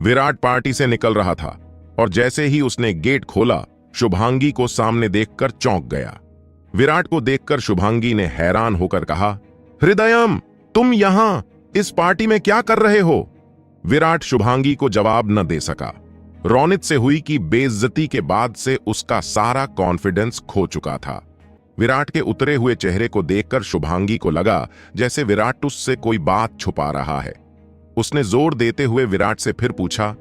Virat party से निकल रहा था और जैसे ही उसने गेट खोला, शुभांगी को सामने देखकर चौंक गया। विराट को देखकर शुभांगी ने हैरान होकर कहा, हृदयम, तुम यहां इस पार्टी में क्या कर रहे हो? विराट शुभांगी को जवाब न दे सका। रोनित से हुई की बेइज्जती के बाद से उसका सारा कॉन्फिडेंस खो चुका था। विराट के उतरे हुए चेहरे को देखकर शुभांगी को लगा जैसे विराट उससे कोई बात छुपा रहा है। उसने जोर देते हुए विराट से फिर पूछा,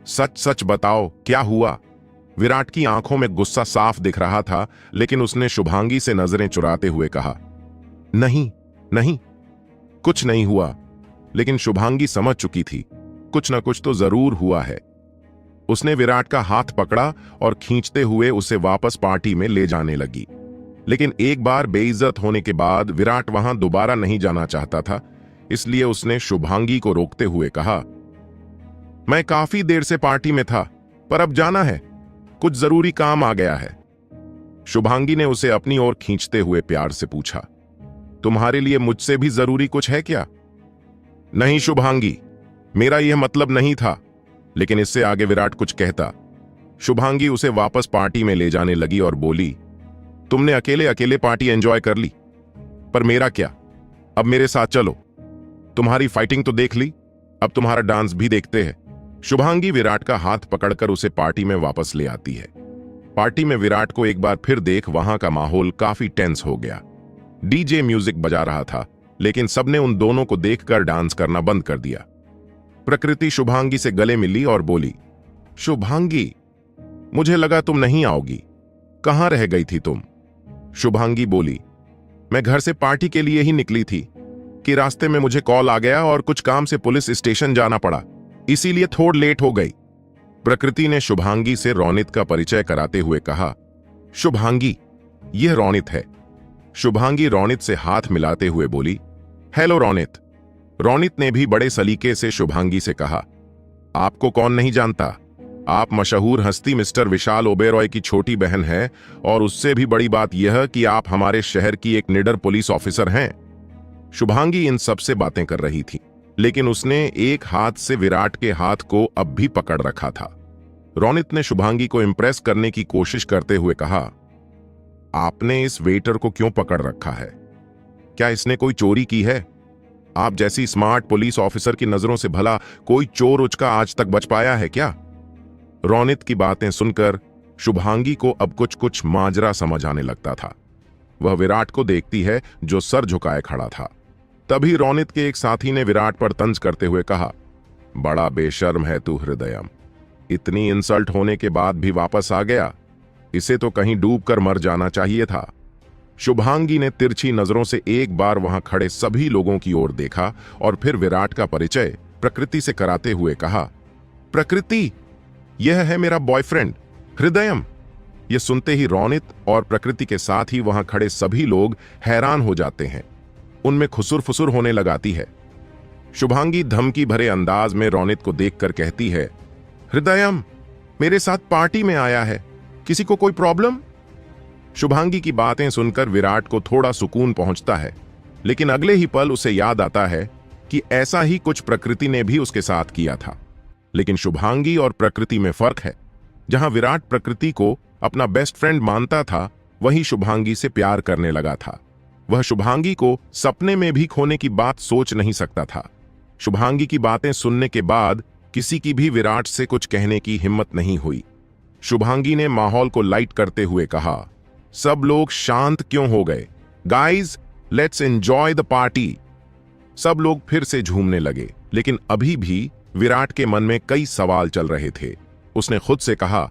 सच सच बताओ, क्या हुआ? विराट की आंखों में गुस्सा साफ दिख रहा था, लेकिन उसने शुभांगी से नजरें चुराते हुए कहा, नहीं नहीं, कुछ नहीं हुआ। लेकिन शुभांगी समझ चुकी थी कुछ न कुछ तो जरूर हुआ है। उसने विराट का हाथ पकड़ा और खींचते हुए उसे वापस पार्टी में ले जाने लगी। लेकिन एक बार बेइज्जत होने के बाद विराट वहां दोबारा नहीं जाना चाहता था, इसलिए उसने शुभांगी को रोकते हुए कहा, मैं काफी देर से पार्टी में था, पर अब जाना है, कुछ जरूरी काम आ गया है। शुभांगी ने उसे अपनी ओर खींचते हुए प्यार से पूछा, तुम्हारे लिए मुझसे भी जरूरी कुछ है क्या? नहीं शुभांगी, मेरा यह मतलब नहीं था। लेकिन इससे आगे विराट कुछ कहता, शुभांगी उसे वापस पार्टी में ले जाने लगी और बोली, तुमने अकेले अकेले पार्टी एंजॉय कर ली, पर मेरा क्या? अब मेरे साथ चलो, तुम्हारी फाइटिंग तो देख ली, अब तुम्हारा डांस भी देखते हैं। शुभांगी विराट का हाथ पकड़कर उसे पार्टी में वापस ले आती है। पार्टी में विराट को एक बार फिर देख वहां का माहौल काफी टेंस हो गया। डीजे म्यूजिक बजा रहा था, लेकिन सबने उन दोनों को देखकर डांस करना बंद कर दिया। प्रकृति शुभांगी से गले मिली और बोली, शुभांगी, मुझे लगा तुम नहीं आओगी, कहां रह गई थी तुम? शुभांगी बोली, मैं घर से पार्टी के लिए ही निकली थी कि रास्ते में मुझे कॉल आ गया और कुछ काम से पुलिस स्टेशन जाना पड़ा, इसीलिए थोड़ी लेट हो गई। प्रकृति ने शुभांगी से रोनित का परिचय कराते हुए कहा, शुभांगी, यह रोनित है। शुभांगी रोनित से हाथ मिलाते हुए बोली, हेलो रोनित। रोनित ने भी बड़े सलीके से शुभांगी से कहा, आपको कौन नहीं जानता, आप मशहूर हस्ती मिस्टर विशाल ओबेरॉय की छोटी बहन है, और उससे भी बड़ी बात यह कि आप हमारे शहर की एक निडर पुलिस ऑफिसर हैं। शुभांगी इन सब से बातें कर रही थी, लेकिन उसने एक हाथ से विराट के हाथ को अब भी पकड़ रखा था। रोनित ने शुभांगी को इंप्रेस करने की कोशिश करते हुए कहा, आपने इस वेटर को क्यों पकड़ रखा है? क्या इसने कोई चोरी की है? आप जैसी स्मार्ट पुलिस ऑफिसर की नजरों से भला कोई चोर उचका आज तक बच पाया है क्या? रोनित की बातें सुनकर शुभांगी को अब कुछ कुछ माजरा समझ आने लगता था। वह विराट को देखती है जो सर झुकाए खड़ा था। तभी रोनित के एक साथी ने विराट पर तंज करते हुए कहा, बड़ा बेशर्म है तू हृदयम, इतनी इंसल्ट होने के बाद भी वापस आ गया, इसे तो कहीं डूबकर मर जाना चाहिए था। शुभांगी ने तिरछी नजरों से एक बार वहां खड़े सभी लोगों की ओर देखा और फिर विराट का परिचय प्रकृति से कराते हुए कहा, प्रकृति, यह है मेरा बॉयफ्रेंड हृदयम। यह सुनते ही रोनित और प्रकृति के साथ ही वहां खड़े सभी लोग हैरान हो जाते हैं, उनमें खुसुर फुसुर होने लगाती है। शुभांगी धमकी भरे अंदाज में रोनित को देखकर कहती है, हृदयम मेरे साथ पार्टी में आया है, किसी को कोई प्रॉब्लम? शुभांगी की बातें सुनकर विराट को थोड़ा सुकून पहुंचता है, लेकिन अगले ही पल उसे याद आता है कि ऐसा ही कुछ प्रकृति ने भी उसके साथ किया था। लेकिन शुभांगी और प्रकृति में फर्क है। जहां विराट प्रकृति को अपना बेस्ट फ्रेंड मानता था, वहीं शुभांगी से प्यार करने लगा था। वह शुभांगी को सपने में भी खोने की बात सोच नहीं सकता था। शुभांगी की बातें सुनने के बाद किसी की भी विराट से कुछ कहने की हिम्मत नहीं हुई। शुभांगी ने माहौल को लाइट करते हुए कहा, सब लोग शांत क्यों हो गए? Guys, let's enjoy the party. सब लोग फिर से झूमने लगे, लेकिन अभी भी विराट के मन में कई सवाल चल रहे थे। उसने खुद से कहा,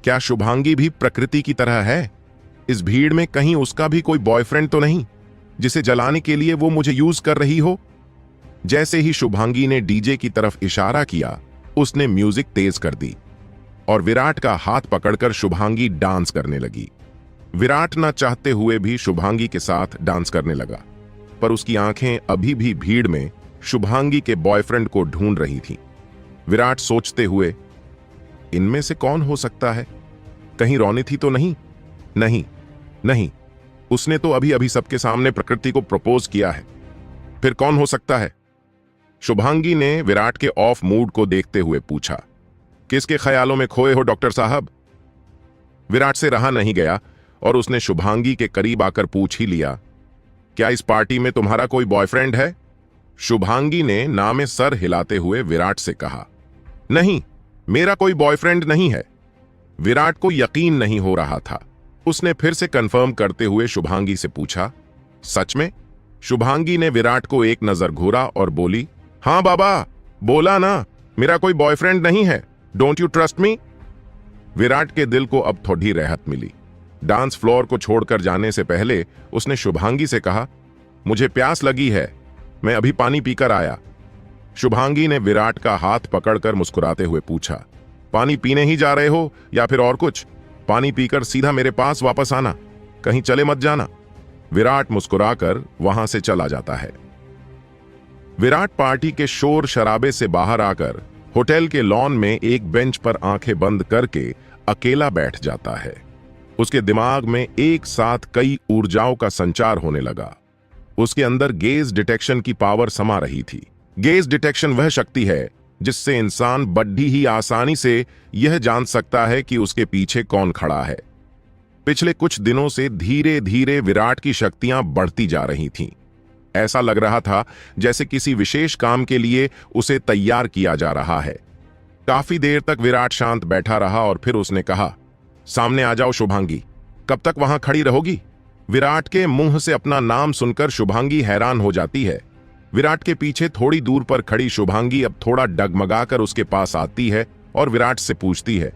क्या शुभांगी भी प्रकृति की तरह है? इस भीड़ में कहीं उसका भी कोई बॉयफ्रेंड तो नहीं जिसे जलाने के लिए वो मुझे यूज कर रही हो? जैसे ही शुभांगी ने डीजे की तरफ इशारा किया, उसने म्यूजिक तेज कर दी और विराट का हाथ पकड़कर शुभांगी डांस करने लगी। विराट न चाहते हुए भी शुभांगी के साथ डांस करने लगा, पर उसकी आंखें अभी भी भीड़ में शुभांगी के बॉयफ्रेंड को ढूंढ रही थीं। विराट सोचते हुए, इनमें से कौन हो सकता है? कहीं रोनित ही तो नहीं? नहीं नहीं, उसने तो अभी अभी सबके सामने प्रकृति को प्रपोज किया है। फिर कौन हो सकता है? शुभांगी ने विराट के ऑफ मूड को देखते हुए पूछा। किसके ख्यालों में खोए हो डॉक्टर साहब? विराट से रहा नहीं गया और उसने शुभांगी के करीब आकर पूछ ही लिया, क्या इस पार्टी में तुम्हारा कोई बॉयफ्रेंड है? शुभांगी ने ना में सर हिलाते हुए विराट से कहा, नहीं, मेरा कोई बॉयफ्रेंड नहीं है। विराट को यकीन नहीं हो रहा था। उसने फिर से कंफर्म करते हुए शुभांगी से पूछा, सच में? शुभांगी ने विराट को एक नजर घूरा और बोली, हां बाबा, बोला ना, मेरा कोई बॉयफ्रेंड नहीं है। Don't you trust me? Virat के दिल को अब थोड़ी राहत मिली। डांस फ्लोर को छोड़कर जाने से पहले उसने शुभांगी से कहा, मुझे प्यास लगी है, मैं अभी पानी पीकर आया। शुभांगी ने विराट का हाथ पकड़कर मुस्कुराते हुए पूछा, पानी पीने ही जा रहे हो या फिर और कुछ? पानी पीकर सीधा मेरे पास वापस आना, कहीं चले मत जाना। विराट मुस्कुराकर वहां से चला जाता है। विराट पार्टी के शोर शराबे से बाहर आकर होटल के लॉन में एक बेंच पर आंखें बंद करके अकेला बैठ जाता है। उसके दिमाग में एक साथ कई ऊर्जाओं का संचार होने लगा। उसके अंदर गेज डिटेक्शन की पावर समा रही थी। गेज डिटेक्शन वह शक्ति है जिससे इंसान बड़ी ही आसानी से यह जान सकता है कि उसके पीछे कौन खड़ा है। पिछले कुछ दिनों से धीरे धीरे विराट की शक्तियां बढ़ती जा रही थीं। ऐसा लग रहा था जैसे किसी विशेष काम के लिए उसे तैयार किया जा रहा है। काफी देर तक विराट शांत बैठा रहा और फिर उसने कहा, सामने आ जाओ शुभांगी, कब तक वहां खड़ी रहोगी? विराट के मुंह से अपना नाम सुनकर शुभांगी हैरान हो जाती है। विराट के पीछे थोड़ी दूर पर खड़ी शुभांगी अब थोड़ा डगमगाकर उसके पास आती है और विराट से पूछती है,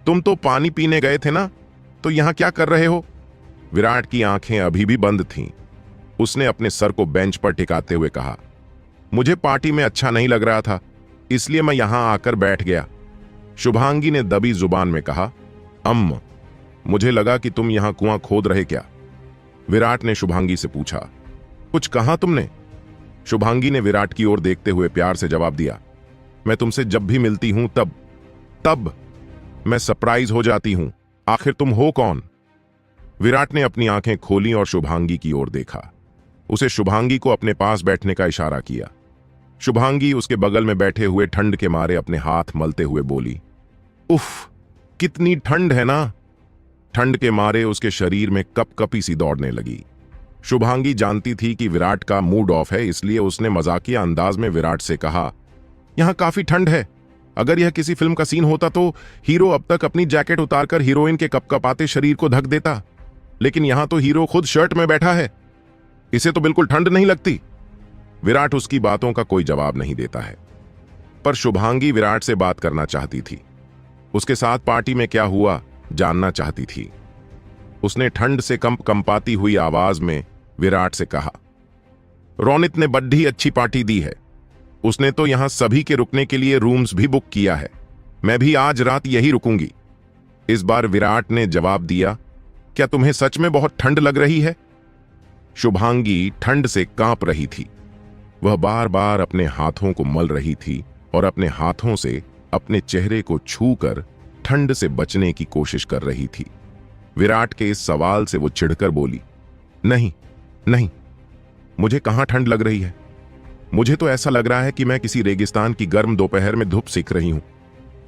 तुम तो पानी पीने गए थे ना, तो यहां क्या कर रहे हो? विराट की आंखें अभी भी बंद थीं। उसने अपने सर को बेंच पर टिकाते हुए कहा, मुझे पार्टी में अच्छा नहीं लग रहा था, इसलिए मैं यहां आकर बैठ गया। शुभांगी ने दबी जुबान में कहा, मुझे लगा कि तुम यहां कुआं खोद रहे क्या? विराट ने शुभांगी से पूछा, कुछ कहा तुमने? शुभांगी ने विराट की ओर देखते हुए प्यार से जवाब दिया, मैं तुमसे जब भी मिलती हूं तब मैं सरप्राइज हो जाती हूं। आखिर तुम हो कौन? विराट ने अपनी आंखें खोली और शुभांगी की ओर देखा। उसे शुभांगी को अपने पास बैठने का इशारा किया। शुभांगी उसके बगल में बैठे हुए ठंड के मारे अपने हाथ मलते हुए बोली, उफ, कितनी ठंड है ना। ठंड के मारे उसके शरीर में कपकपी सी दौड़ने लगी। शुभांगी जानती थी कि विराट का मूड ऑफ है, इसलिए उसने मजाकिया अंदाज में विराट से कहा, यहां काफी ठंड है। अगर यह किसी फिल्म का सीन होता तो हीरो अब तक अपनी जैकेट उतारकर हीरोइन के कपकपाते शरीर को ढक देता, लेकिन यहां तो हीरो खुद शर्ट में बैठा है, इसे तो बिल्कुल ठंड नहीं लगती। विराट उसकी बातों का कोई जवाब नहीं देता है, पर शुभांगी विराट से बात करना चाहती थी। उसके साथ पार्टी में क्या हुआ जानना चाहती थी। उसने ठंड से कंपाती हुई आवाज में विराट से कहा, रोनित ने बड़ी अच्छी पार्टी दी है। उसने तो यहां सभी के रुकने के लिए रूम्स भी बुक किया है। मैं भी आज रात यही रुकूंगी। इस बार विराट ने जवाब दिया, क्या तुम्हें सच में बहुत ठंड लग रही है? शुभांगी ठंड से कांप रही थी। वह बार बार अपने हाथों को मल रही थी और अपने हाथों से अपने चेहरे को छूकर ठंड से बचने की कोशिश कर रही थी। विराट के इस सवाल से वो चिढ़कर बोली, नहीं नहीं, मुझे कहां ठंड लग रही है। मुझे तो ऐसा लग रहा है कि मैं किसी रेगिस्तान की गर्म दोपहर में धूप सेक रही हूं।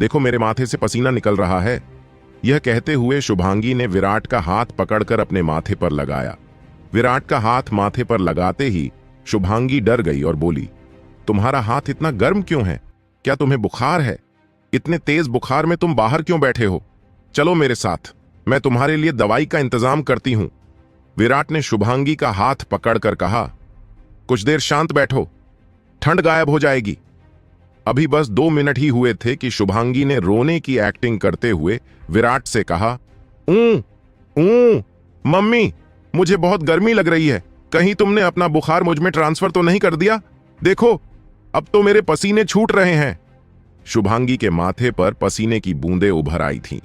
देखो, मेरे माथे से पसीना निकल रहा है। यह कहते हुए शुभांगी ने विराट का हाथ पकड़कर अपने माथे पर लगाया। विराट का हाथ माथे पर लगाते ही शुभांगी डर गई और बोली, तुम्हारा हाथ इतना गर्म क्यों है? क्या तुम्हें बुखार है? इतने तेज बुखार में तुम बाहर क्यों बैठे हो? चलो मेरे साथ, मैं तुम्हारे लिए दवाई का इंतजाम करती हूं। विराट ने शुभांगी का हाथ पकड़कर कहा, कुछ देर शांत बैठो, ठंड गायब हो जाएगी। अभी बस 2 मिनट ही हुए थे कि शुभांगी ने रोने की एक्टिंग करते हुए विराट से कहा, मम्मी, मुझे बहुत गर्मी लग रही है। कहीं तुमने अपना बुखार मुझ में ट्रांसफर तो नहीं कर दिया? देखो, अब तो मेरे पसीने छूट रहे हैं। शुभांगी के माथे पर पसीने की बूंदें उभर आई थीं।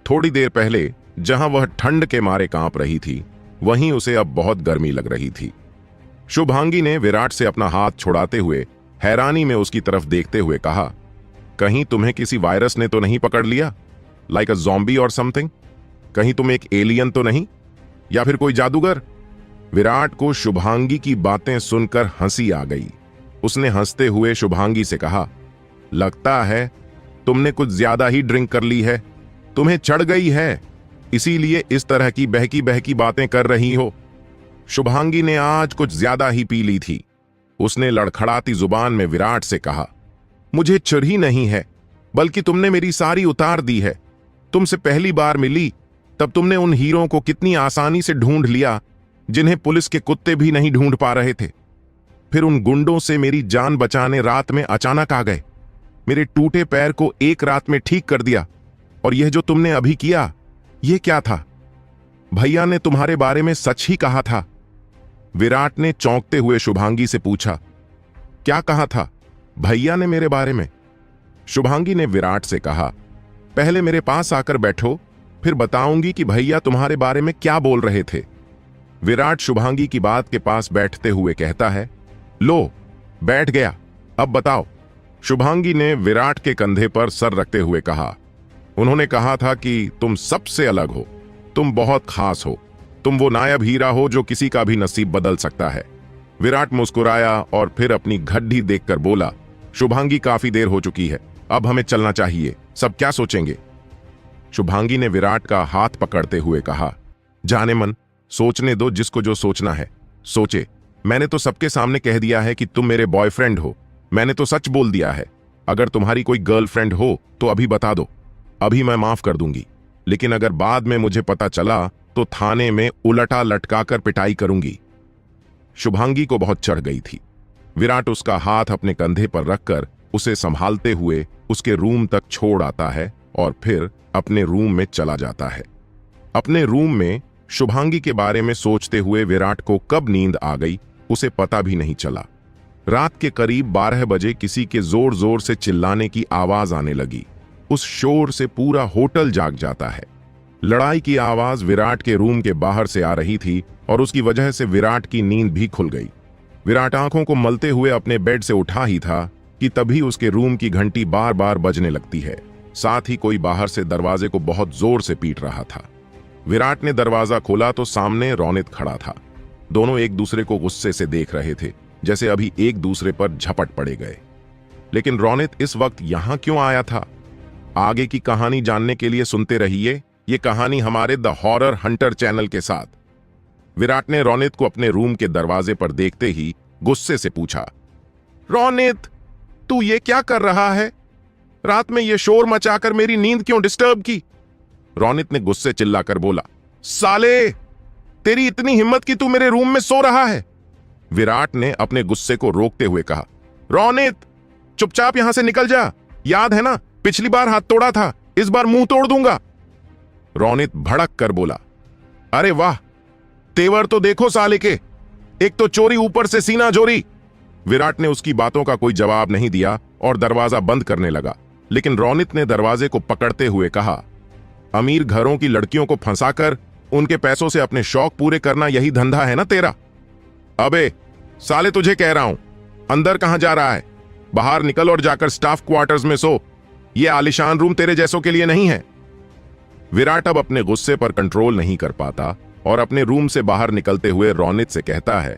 थोड़ी देर पहले जहां वह ठंड के मारे कांप रही थी, वहीं उसे अब बहुत गर्मी लग रही थी। शुभांगी ने विराट से अपना हाथ छुड़ाते हुए हैरानी में उसकी तरफ देखते हुए कहा, कहीं तुम्हें किसी वायरस ने तो नहीं पकड़ लिया? लाइक अ ज़ॉम्बी और समथिंग? कहीं तुम एक एलियन तो नहीं, या फिर कोई जादूगर? विराट को शुभांगी की बातें सुनकर हंसी आ गई। उसने हंसते हुए शुभांगी से कहा, लगता है तुमने कुछ ज्यादा ही ड्रिंक कर ली है, तुम्हें चढ़ गई है, इसीलिए इस तरह की बहकी बहकी बातें कर रही हो। शुभांगी ने आज कुछ ज्यादा ही पी ली थी। उसने लड़खड़ाती जुबान में विराट से कहा, मुझे चढ़ ही नहीं है, बल्कि तुमने मेरी सारी उतार दी है। तुमसे पहली बार मिली तब तुमने उन हीरों को कितनी आसानी से ढूंढ लिया जिन्हें पुलिस के कुत्ते भी नहीं ढूंढ पा रहे थे। फिर उन गुंडों से मेरी जान बचाने रात में अचानक आ गए, मेरे टूटे पैर को एक रात में ठीक कर दिया। और यह जो तुमने अभी किया, यह क्या था? भैया ने तुम्हारे बारे में सच ही कहा था? विराट ने चौंकते हुए शुभांगी से पूछा। क्या कहा था भैया ने मेरे बारे में? शुभांगी ने विराट से कहा, पहले मेरे पास आकर बैठो, फिर बताऊंगी कि भैया तुम्हारे बारे में क्या बोल रहे थे। विराट शुभांगी की बात के पास बैठते हुए कहता है, लो बैठ गया, अब बताओ। शुभांगी ने विराट के कंधे पर सर रखते हुए कहा, उन्होंने कहा था कि तुम सबसे अलग हो, तुम बहुत खास हो, तुम वो नायाब हीरा हो जो किसी का भी नसीब बदल सकता है। विराट मुस्कुराया और फिर अपनी घड्डी देखकर बोला, शुभांगी काफी देर हो चुकी है, अब हमें चलना चाहिए, सब क्या सोचेंगे। शुभांगी ने विराट का हाथ पकड़ते हुए कहा, जाने मन, सोचने दो जिसको जो सोचना है सोचे। मैंने तो सबके सामने कह दिया है कि तुम मेरे बॉयफ्रेंड हो, मैंने तो सच बोल दिया है। अगर तुम्हारी कोई गर्लफ्रेंड हो तो अभी बता दो, अभी मैं माफ कर दूंगी, लेकिन अगर बाद में मुझे पता चला तो थाने में उलटा लटकाकर पिटाई करूंगी। शुभांगी को बहुत चढ़ गई थी। विराट उसका हाथ अपने कंधे पर रखकर उसे संभालते हुए उसके रूम तक छोड़ आता है और फिर अपने रूम में चला जाता है। अपने रूम में शुभांगी के बारे में सोचते हुए विराट को कब नींद आ गई उसे पता भी नहीं चला। रात के करीब 12 बजे किसी के जोर जोर से चिल्लाने की आवाज आने लगी। उस शोर से पूरा होटल जाग जाता है। लड़ाई की आवाज विराट के रूम के बाहर से आ रही थी और उसकी वजह से विराट की नींद भी खुल गई। विराट आंखों को मलते हुए अपने बेड से उठा ही था कि तभी उसके रूम की घंटी बार बार बजने लगती है। साथ ही कोई बाहर से दरवाजे को बहुत जोर से पीट रहा था। विराट ने दरवाजा खोला तो सामने रोनित खड़ा था। दोनों एक दूसरे को गुस्से से देख रहे थे, जैसे अभी एक दूसरे पर झपट पड़े गए। लेकिन रोनित इस वक्त यहां क्यों आया था? आगे की कहानी जानने के लिए सुनते रहिए ये कहानी हमारे द हॉरर हंटर चैनल के साथ। विराट ने रोनित को अपने रूम के दरवाजे पर देखते ही गुस्से से पूछा, रोनित, तू ये क्या कर रहा है? रात में ये शोर मचाकर मेरी नींद क्यों डिस्टर्ब की? रोनित ने गुस्से चिल्लाकर बोला, साले, तेरी इतनी हिम्मत कि तू मेरे रूम में सो रहा है? विराट ने अपने गुस्से को रोकते हुए कहा, रोनित, चुपचाप यहां से निकल जा। याद है ना, पिछली बार हाथ तोड़ा था, इस बार मुंह तोड़ दूंगा। रोनित भड़क कर बोला, अरे वाह, तेवर तो देखो साले के, एक तो चोरी ऊपर से सीना जोरी। विराट ने उसकी बातों का कोई जवाब नहीं दिया और दरवाजा बंद करने लगा। लेकिन रोनित ने दरवाजे को पकड़ते हुए कहा, अमीर घरों की लड़कियों को फंसाकर उनके पैसों से अपने शौक पूरे करना यही धंधा है ना तेरा? अबे साले, तुझे कह रहा हूं, अंदर कहां जा रहा है? बाहर निकल और जाकर स्टाफ क्वार्टर्स में सो। यह आलिशान रूम तेरे जैसों के लिए नहीं है। विराट अब अपने गुस्से पर कंट्रोल नहीं कर पाता और अपने रूम से बाहर निकलते हुए रोनित से कहता है,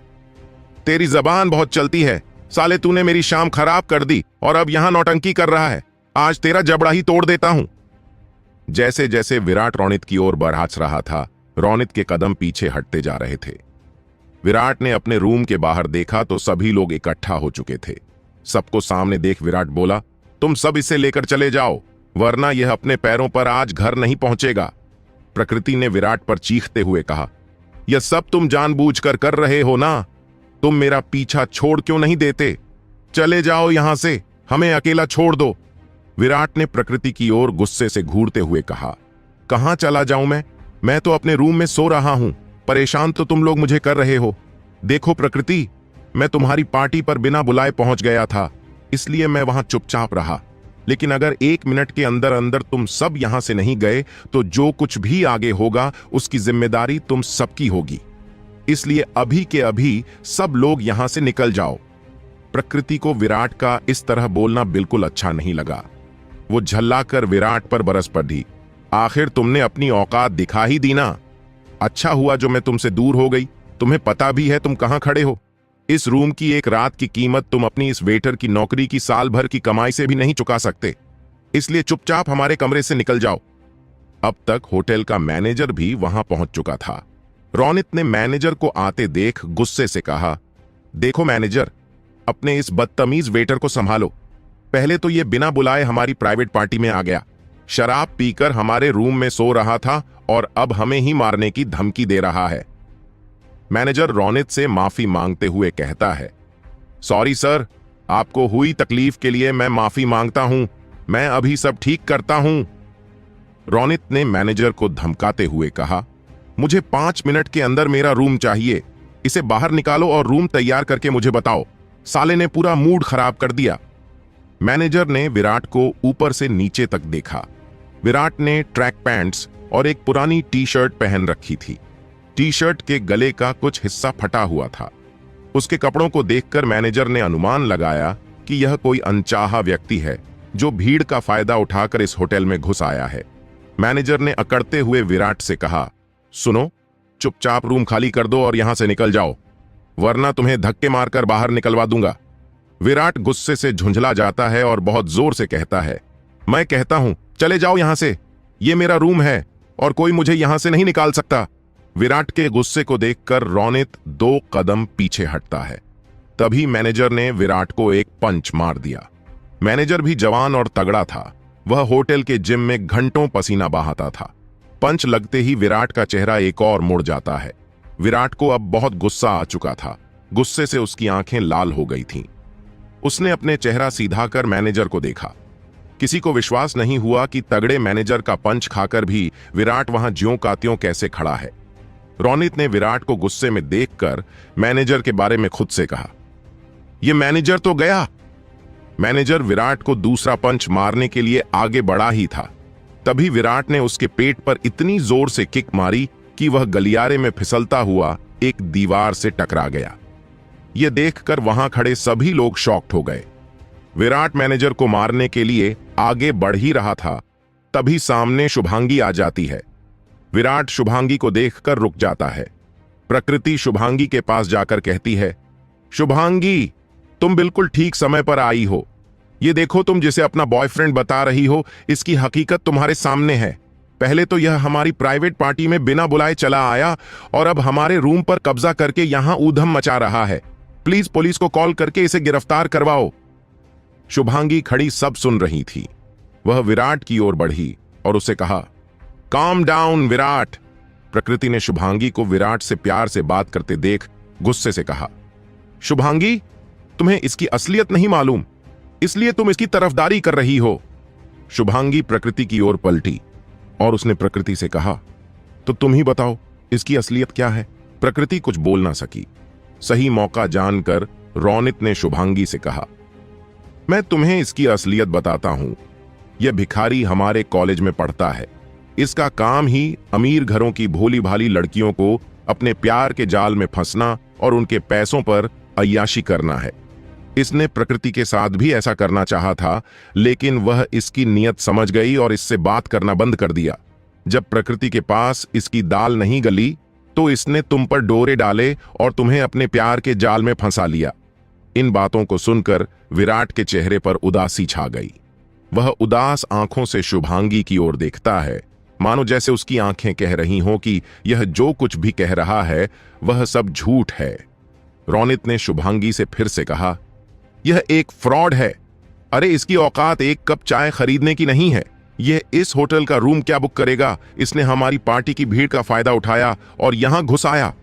तेरी जबान बहुत चलती है साले, तूने मेरी शाम खराब कर दी और अब यहां नौटंकी कर रहा है। आज तेरा जबड़ा ही तोड़ देता हूं। जैसे जैसे विराट रोनित की ओर बढ़ रहा था, रोनित के कदम पीछे हटते जा रहे थे। विराट ने अपने रूम के बाहर देखा तो सभी लोग इकट्ठा हो चुके थे। सबको सामने देख विराट बोला, तुम सब इसे लेकर चले जाओ, वरना यह अपने पैरों पर आज घर नहीं पहुंचेगा। प्रकृति ने विराट पर चीखते हुए कहा, यह सब तुम जानबूझकर कर रहे हो ना? तुम मेरा पीछा छोड़ क्यों नहीं देते? चले जाओ यहां से, हमें अकेला छोड़ दो। विराट ने प्रकृति की ओर गुस्से से घूरते हुए कहा, कहां चला जाऊं मैं तो अपने रूम में सो रहा हूं। परेशान तो तुम लोग मुझे कर रहे हो। देखो प्रकृति, मैं तुम्हारी पार्टी पर बिना बुलाए पहुंच गया था, इसलिए मैं वहां चुपचाप रहा। लेकिन अगर 1 मिनट के अंदर अंदर तुम सब यहां से नहीं गए तो जो कुछ भी आगे होगा उसकी जिम्मेदारी तुम सबकी होगी। इसलिए अभी के अभी सब लोग यहां से निकल जाओ। प्रकृति को विराट का इस तरह बोलना बिल्कुल अच्छा नहीं लगा। वो झल्लाकर विराट पर बरस पड़ी, आखिर तुमने अपनी औकात दिखा ही दी ना। अच्छा हुआ जो मैं तुमसे दूर हो गई। तुम्हें पता भी है तुम कहां खड़े हो। इस रूम की एक रात की कीमत तुम अपनी इस वेटर की नौकरी की साल भर की कमाई से भी नहीं चुका सकते। इसलिए चुपचाप हमारे कमरे से निकल जाओ। अब तक होटल का मैनेजर भी वहां पहुंच चुका था। रोनित ने मैनेजर को आते देख गुस्से से कहा, देखो मैनेजर, अपने इस बदतमीज वेटर को संभालो। पहले तो ये बिना बुलाए हमारी प्राइवेट पार्टी में आ गया, शराब पीकर हमारे रूम में सो रहा था और अब हमें ही मारने की धमकी दे रहा है। मैनेजर रोनित से माफी मांगते हुए कहता है, सॉरी सर, आपको हुई तकलीफ के लिए मैं माफी मांगता हूं, मैं अभी सब ठीक करता हूं। रोनित ने मैनेजर को धमकाते हुए कहा, मुझे 5 मिनट के अंदर मेरा रूम चाहिए, इसे बाहर निकालो और रूम तैयार करके मुझे बताओ। साले ने पूरा मूड खराब कर दिया। मैनेजर ने विराट को ऊपर से नीचे तक देखा। विराट ने ट्रैक पैंट्स और एक पुरानी टी शर्ट पहन रखी थी। टी शर्ट के गले का कुछ हिस्सा फटा हुआ था। उसके कपड़ों को देखकर मैनेजर ने अनुमान लगाया कि यह कोई अनचाहा व्यक्ति है जो भीड़ का फायदा उठाकर इस होटल में घुस आया है। मैनेजर ने अकड़ते हुए विराट से कहा, सुनो, चुपचाप रूम खाली कर दो और यहां से निकल जाओ, वरना तुम्हें धक्के मारकर बाहर निकलवा दूंगा। विराट गुस्से से झुंझला जाता है और बहुत जोर से कहता है, मैं कहता हूं चले जाओ यहां से, ये मेरा रूम है और कोई मुझे यहां से नहीं निकाल सकता। विराट के गुस्से को देखकर रोनित 2 कदम पीछे हटता है। तभी मैनेजर ने विराट को एक पंच मार दिया। मैनेजर भी जवान और तगड़ा था। वह होटल के जिम में घंटों पसीना बहाता था। पंच लगते ही विराट का चेहरा एक और मुड़ जाता है। विराट को अब बहुत गुस्सा आ चुका था। गुस्से से उसकी आंखें लाल हो गई थीं। उसने अपने चेहरा सीधा कर मैनेजर को देखा। किसी को विश्वास नहीं हुआ कि तगड़े मैनेजर का पंच खाकर भी विराट वहां ज्यों का त्यों कैसे खड़ा है। रोनित ने विराट को गुस्से में देखकर मैनेजर के बारे में खुद से कहा, यह मैनेजर तो गया। मैनेजर विराट को दूसरा पंच मारने के लिए आगे बढ़ा ही था। तभी विराट ने उसके पेट पर इतनी जोर से किक मारी कि वह गलियारे में फिसलता हुआ एक दीवार से टकरा गया। यह देखकर वहां खड़े सभी लोग शॉक्ड हो गए। विराट मैनेजर को मारने के लिए आगे बढ़ ही रहा था, तभी सामने शुभांगी आ जाती है। विराट शुभांगी को देखकर रुक जाता है। प्रकृति शुभांगी के पास जाकर कहती है, शुभांगी, तुम बिल्कुल ठीक समय पर आई हो। ये देखो, तुम जिसे अपना बॉयफ्रेंड बता रही हो, इसकी हकीकत तुम्हारे सामने है। पहले तो यह हमारी प्राइवेट पार्टी में बिना बुलाए चला आया और अब हमारे रूम पर कब्जा करके यहां ऊधम मचा रहा है। प्लीज पुलिस को कॉल करके इसे गिरफ्तार करवाओ। शुभांगी खड़ी सब सुन रही थी। वह विराट की ओर बढ़ी और उसे कहा, काम डाउन विराट। प्रकृति ने शुभांगी को विराट से प्यार से बात करते देख गुस्से से कहा, शुभांगी, तुम्हें इसकी असलियत नहीं मालूम, इसलिए तुम इसकी तरफदारी कर रही हो। शुभांगी प्रकृति की ओर पलटी और उसने प्रकृति से कहा, तो तुम ही बताओ इसकी असलियत क्या है। प्रकृति कुछ बोल ना सकी। सही मौका जानकर रोनित ने शुभांगी से कहा, मैं तुम्हें इसकी असलियत बताता हूं। यह भिखारी हमारे कॉलेज में पढ़ता है। इसका काम ही अमीर घरों की भोली भाली लड़कियों को अपने प्यार के जाल में फंसना और उनके पैसों पर अय्याशी करना है। इसने प्रकृति के साथ भी ऐसा करना चाहा था, लेकिन वह इसकी नीयत समझ गई और इससे बात करना बंद कर दिया। जब प्रकृति के पास इसकी दाल नहीं गली तो इसने तुम पर डोरे डाले और तुम्हें अपने प्यार के जाल में फंसा लिया। इन बातों को सुनकर विराट के चेहरे पर उदासी छा गई। वह उदास आंखों से शुभांगी की ओर देखता है, मानो जैसे उसकी आंखें कह रही हों कि यह जो कुछ भी कह रहा है वह सब झूठ है। रोनित ने शुभांगी से फिर से कहा, यह एक फ्रॉड है। अरे इसकी औकात एक कप चाय खरीदने की नहीं है। यह इस होटल का रूम क्या बुक करेगा। इसने हमारी पार्टी की भीड़ का फायदा उठाया और यहां घुस आया।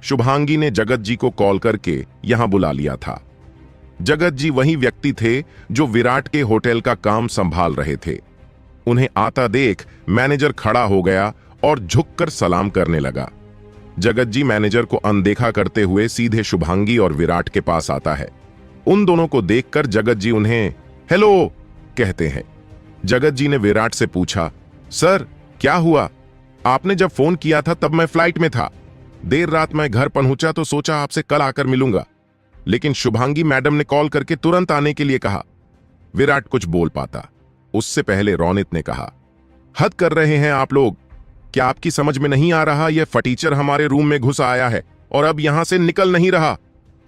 शुभांगी ने जगत जी को कॉल करके यहां बुला लिया था। जगत जी वही व्यक्ति थे जो विराट के होटल का काम संभाल रहे थे। उन्हें आता देख मैनेजर खड़ा हो गया और झुककर सलाम करने लगा। जगत जी मैनेजर को अनदेखा करते हुए सीधे शुभांगी और विराट के पास आता है। उन दोनों को देखकर जगत जी उन्हें हेलो कहते हैं। जगत जी ने विराट से पूछा, सर क्या हुआ? आपने जब फोन किया था तब मैं फ्लाइट में था। देर रात मैं घर पहुंचा तो सोचा आपसे कल आकर मिलूंगा, लेकिन शुभांगी मैडम ने कॉल करके तुरंत आने के लिए कहा। विराट कुछ बोल पाता उससे पहले रोनित ने कहा, हद कर रहे हैं आप लोग। क्या आपकी समझ में नहीं आ रहा? यह फटीचर हमारे रूम में घुस आया है और अब यहां से निकल नहीं रहा।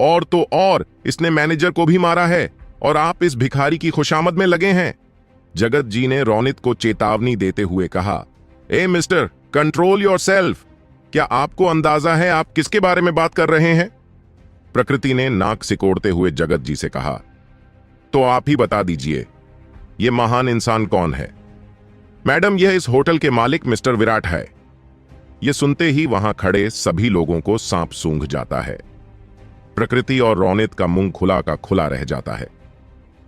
और तो और इसने मैनेजर को भी मारा है और आप इस भिखारी की खुशामद में लगे हैं। जगत जी ने रोनित को चेतावनी देते हुए कहा, ए मिस्टर, कंट्रोल योरसेल्फ। क्या आपको अंदाजा है आप किसके बारे में बात कर रहे हैं? प्रकृति ने नाक सिकोड़ते हुए जगत जी से कहा, तो आप ही बता दीजिए, यह महान इंसान कौन है? मैडम, यह इस होटल के मालिक मिस्टर विराट है। यह सुनते ही वहां खड़े सभी लोगों को सांप सूंघ जाता है। प्रकृति और रोनित का मुंह खुला का खुला रह जाता है।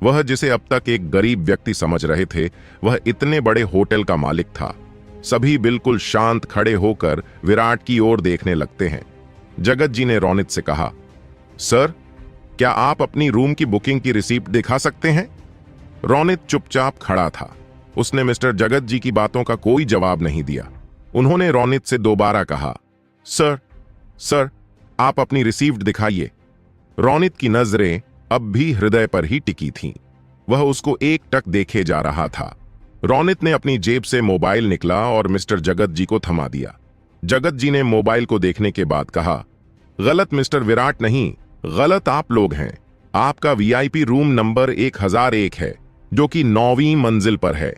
वह जिसे अब तक एक गरीब व्यक्ति समझ रहे थे, वह इतने बड़े होटल का मालिक था। सभी बिल्कुल शांत खड़े होकर विराट की ओर देखने लगते हैं। जगत जी ने रोनित से कहा, सर, क्या आप अपनी रूम की बुकिंग की रिसीप्ट दिखा सकते हैं? रोनित चुपचाप खड़ा था। उसने मिस्टर जगत जी की बातों का कोई जवाब नहीं दिया। उन्होंने रोनित से दोबारा कहा, सर, आप अपनी रिसीप्ट दिखाइए। रोनित की नजरें अब भी हृदय पर ही टिकी थीं। वह उसको एकटक देखे जा रहा था। रोनित ने अपनी जेब से मोबाइल निकला और मिस्टर जगत जी को थमा दिया। जगत जी ने मोबाइल को देखने के बाद कहा, गलत मिस्टर विराट नहीं, गलत आप लोग हैं। आपका वीआईपी रूम नंबर 1001 है, जो कि 9वीं मंजिल पर है,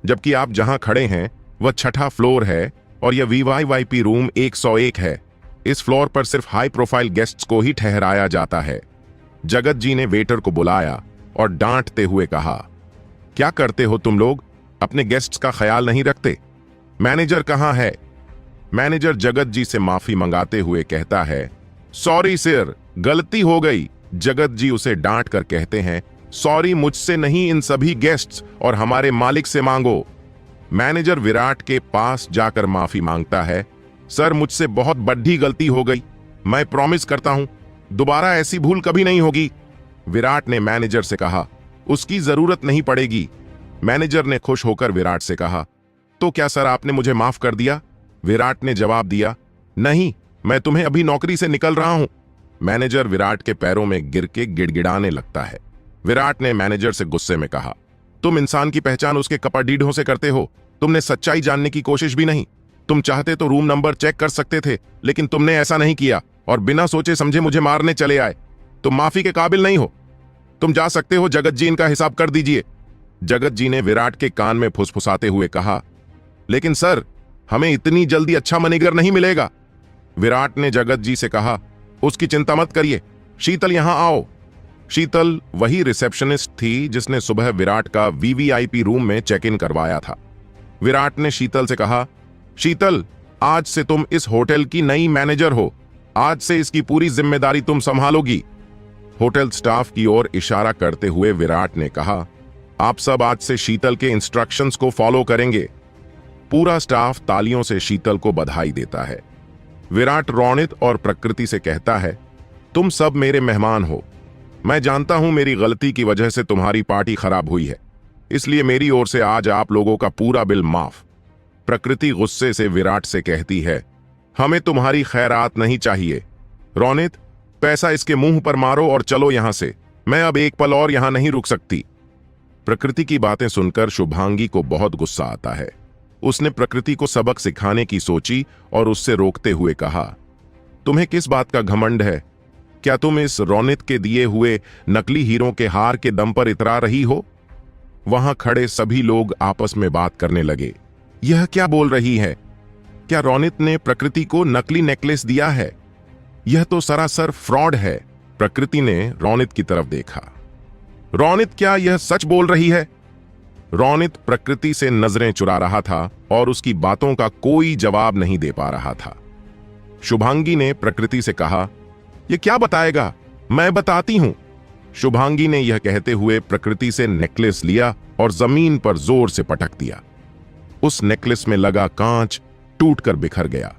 जबकि आप जहां खड़े हैं वह 6ठा फ्लोर है और यह वीआईपी रूम 101 है। इस फ्लोर पर सिर्फ हाई प्रोफाइल गेस्ट्स को ही ठहराया जाता है। जगत जी ने वेटर को बुलाया और डांटते हुए कहा, क्या करते हो तुम लोग? अपने गेस्ट्स का ख्याल नहीं रखते? मैनेजर कहां है? मैनेजर जगत जी से माफी मंगाते हुए कहता है, सॉरी सर, गलती हो गई। जगत जी उसे डांट कर कहते हैं, सॉरी मुझसे नहीं, इन सभी गेस्ट्स और हमारे मालिक से मांगो। मैनेजर विराट के पास जाकर माफी मांगता है, सर मुझसे बहुत बड़ी गलती हो गई, मैं प्रॉमिस करता हूं दोबारा ऐसी भूल कभी नहीं होगी। विराट ने मैनेजर से कहा, उसकी जरूरत नहीं पड़ेगी। मैनेजर ने खुश होकर विराट से कहा, तो क्या सर आपने मुझे माफ कर दिया? विराट ने जवाब दिया, नहीं, मैं तुम्हें अभी नौकरी से निकल रहा हूं। मैनेजर विराट के पैरों में गिर के गिड़गिड़ाने लगता है। विराट ने मैनेजर से गुस्से में कहा, तुम इंसान की पहचान उसके कपड़ीढ़ों से करते हो। तुमने सच्चाई जानने की कोशिश भी नहीं। तुम चाहते तो रूम नंबर चेक कर सकते थे, लेकिन तुमने ऐसा नहीं किया और बिना सोचे समझे मुझे मारने चले आए। तुम माफी के काबिल नहीं हो। तुम जा सकते हो, जगत जी इनका हिसाब कर दीजिए। जगत जी ने विराट के कान में फुसफुसाते हुए कहा, लेकिन सर, हमें इतनी जल्दी अच्छा मैनेजर नहीं मिलेगा। विराट ने जगत जी से कहा, उसकी चिंता मत करिए, शीतल यहां आओ। शीतल वही रिसेप्शनिस्ट थी जिसने सुबह विराट का वीवीआईपी रूम में चेक इन करवाया था। विराट ने शीतल से कहा, शीतल, आज से तुम इस होटल की नई मैनेजर हो। आज से इसकी पूरी जिम्मेदारी तुम संभालोगी। होटल स्टाफ की ओर इशारा करते हुए विराट ने कहा, आप सब आज से शीतल के इंस्ट्रक्शंस को फॉलो करेंगे। पूरा स्टाफ तालियों से शीतल को बधाई देता है। विराट रोनित और प्रकृति से कहता है, तुम सब मेरे मेहमान हो। मैं जानता हूं मेरी गलती की वजह से तुम्हारी पार्टी खराब हुई है, इसलिए मेरी ओर से आज आप लोगों का पूरा बिल माफ। प्रकृति गुस्से से विराट से कहती है, हमें तुम्हारी खैरात नहीं चाहिए। रोनित, पैसा इसके मुंह पर मारो और चलो यहां से। मैं अब एक पल और यहां नहीं रुक सकती। प्रकृति की बातें सुनकर शुभांगी को बहुत गुस्सा आता है। उसने प्रकृति को सबक सिखाने की सोची और उससे रोकते हुए कहा, तुम्हें किस बात का घमंड है? क्या तुम इस रोनित के दिए हुए नकली हीरों के हार के दम पर इतरा रही हो? वहां खड़े सभी लोग आपस में बात करने लगे। यह क्या बोल रही है? क्या रोनित ने प्रकृति को नकली नेकलेस दिया है? यह तो सरासर फ्रॉड है। प्रकृति ने रोनित की तरफ देखा। रोनित, क्या यह सच बोल रही है? रोनित प्रकृति से नजरें चुरा रहा था और उसकी बातों का कोई जवाब नहीं दे पा रहा था। शुभांगी ने प्रकृति से कहा, यह क्या बताएगा? मैं बताती हूं। शुभांगी ने यह कहते हुए प्रकृति से नेकलेस लिया और जमीन पर जोर से पटक दिया। उस नेकलेस में लगा कांच टूटकर बिखर गया।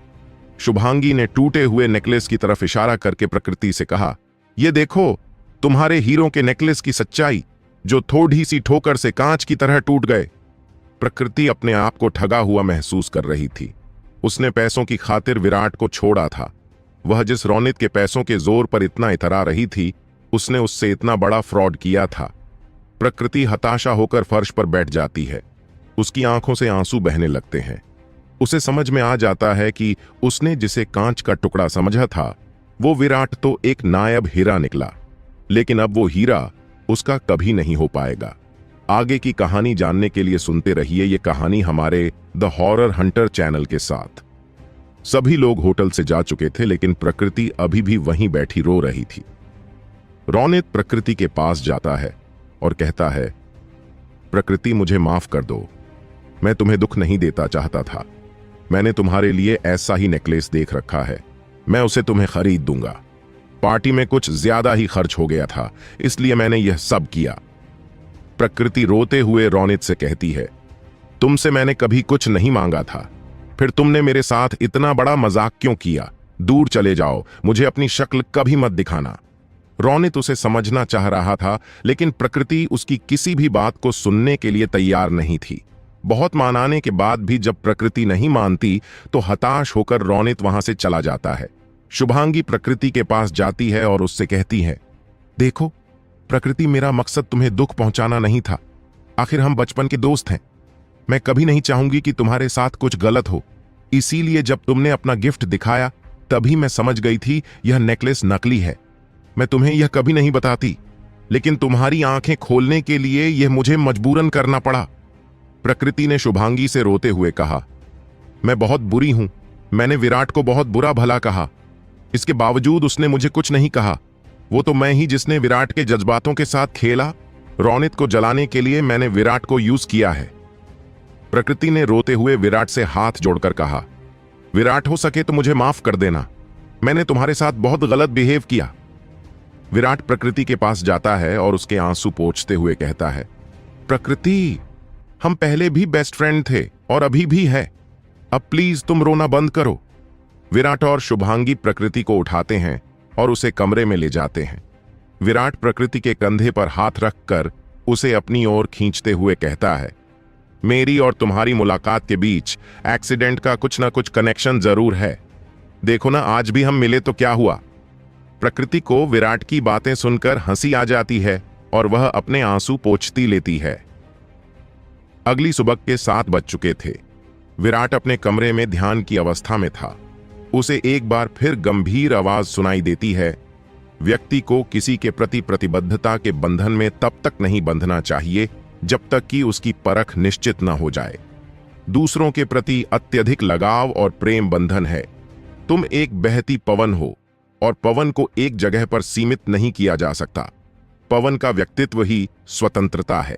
शुभांगी ने टूटे हुए नेकलेस की तरफ इशारा करके प्रकृति से कहा, यह देखो तुम्हारे हीरों के नेकलेस की सच्चाई, जो थोड़ी सी ठोकर से कांच की तरह टूट गए। प्रकृति अपने आप को ठगा हुआ महसूस कर रही थी। उसने पैसों की खातिर विराट को छोड़ा था। वह जिस रोनित के पैसों के जोर पर इतना इतरा रही थी, उसने उससे इतना बड़ा फ्रॉड किया था। प्रकृति हताशा होकर फर्श पर बैठ जाती है। उसकी आंखों से आंसू बहने लगते हैं। उसे समझ में आ जाता है कि उसने जिसे कांच का टुकड़ा समझा था, वो विराट तो एक नायब हीरा निकला, लेकिन अब वो हीरा उसका कभी नहीं हो पाएगा। आगे की कहानी जानने के लिए सुनते रहिए ये कहानी हमारे द हॉरर हंटर चैनल के साथ। सभी लोग होटल से जा चुके थे, लेकिन प्रकृति अभी भी वहीं बैठी रो रही थी। रोनित प्रकृति के पास जाता है और कहता है, प्रकृति मुझे माफ कर दो, मैं तुम्हें दुख नहीं देता चाहता था। मैंने तुम्हारे लिए ऐसा ही नेकलेस देख रखा है, मैं उसे तुम्हें खरीद दूंगा। पार्टी में कुछ ज्यादा ही खर्च हो गया था, इसलिए मैंने यह सब किया। प्रकृति रोते हुए रोनित से कहती है, तुमसे मैंने कभी कुछ नहीं मांगा था, फिर तुमने मेरे साथ इतना बड़ा मजाक क्यों किया? दूर चले जाओ, मुझे अपनी शक्ल कभी मत दिखाना। रोनित उसे समझना चाह रहा था, लेकिन प्रकृति उसकी किसी भी बात को सुनने के लिए तैयार नहीं थी। बहुत मनाने के बाद भी जब प्रकृति नहीं मानती तो हताश होकर रोनित वहां से चला जाता है। शुभांगी प्रकृति के पास जाती है और उससे कहती है, देखो प्रकृति, मेरा मकसद तुम्हें दुख पहुंचाना नहीं था। आखिर हम बचपन के दोस्त हैं। मैं कभी नहीं चाहूंगी कि तुम्हारे साथ कुछ गलत हो। इसीलिए जब तुमने अपना गिफ्ट दिखाया तभी मैं समझ गई थी यह नेकलेस नकली है। मैं तुम्हें यह कभी नहीं बताती, लेकिन तुम्हारी आंखें खोलने के लिए यह मुझे मजबूरन करना पड़ा। प्रकृति ने शुभांगी से रोते हुए कहा, मैं बहुत बुरी हूं। मैंने विराट को बहुत बुरा भला कहा, इसके बावजूद उसने मुझे कुछ नहीं कहा। वो तो मैं ही जिसने विराट के जज्बातों के साथ खेला। रोनित को जलाने के लिए मैंने विराट को यूज किया है। प्रकृति ने रोते हुए विराट से हाथ जोड़कर कहा, विराट, हो सके तो मुझे माफ कर देना। मैंने तुम्हारे साथ बहुत गलत बिहेव किया। विराट प्रकृति के पास जाता है और उसके आंसू पोंछते हुए कहता है, प्रकृति, हम पहले भी बेस्ट फ्रेंड थे और अभी भी है। अब प्लीज तुम रोना बंद करो। विराट और शुभांगी प्रकृति को उठाते हैं और उसे कमरे में ले जाते हैं। विराट प्रकृति के कंधे पर हाथ रखकर उसे अपनी ओर खींचते हुए कहता है, मेरी और तुम्हारी मुलाकात के बीच एक्सीडेंट का कुछ ना कुछ कनेक्शन जरूर है। देखो ना, आज भी हम मिले तो क्या हुआ। प्रकृति को विराट की बातें सुनकर हंसी आ जाती है और वह अपने आंसू पोंछती लेती है। अगली सुबह के 7 बज चुके थे। विराट अपने कमरे में ध्यान की अवस्था में था। उसे एक बार फिर गंभीर आवाज सुनाई देती है, व्यक्ति को किसी के प्रति प्रतिबद्धता के बंधन में तब तक नहीं बंधना चाहिए जब तक कि उसकी परख निश्चित न हो जाए। दूसरों के प्रति अत्यधिक लगाव और प्रेम बंधन है। तुम एक बहती पवन हो और पवन को एक जगह पर सीमित नहीं किया जा सकता। पवन का व्यक्तित्व ही स्वतंत्रता है।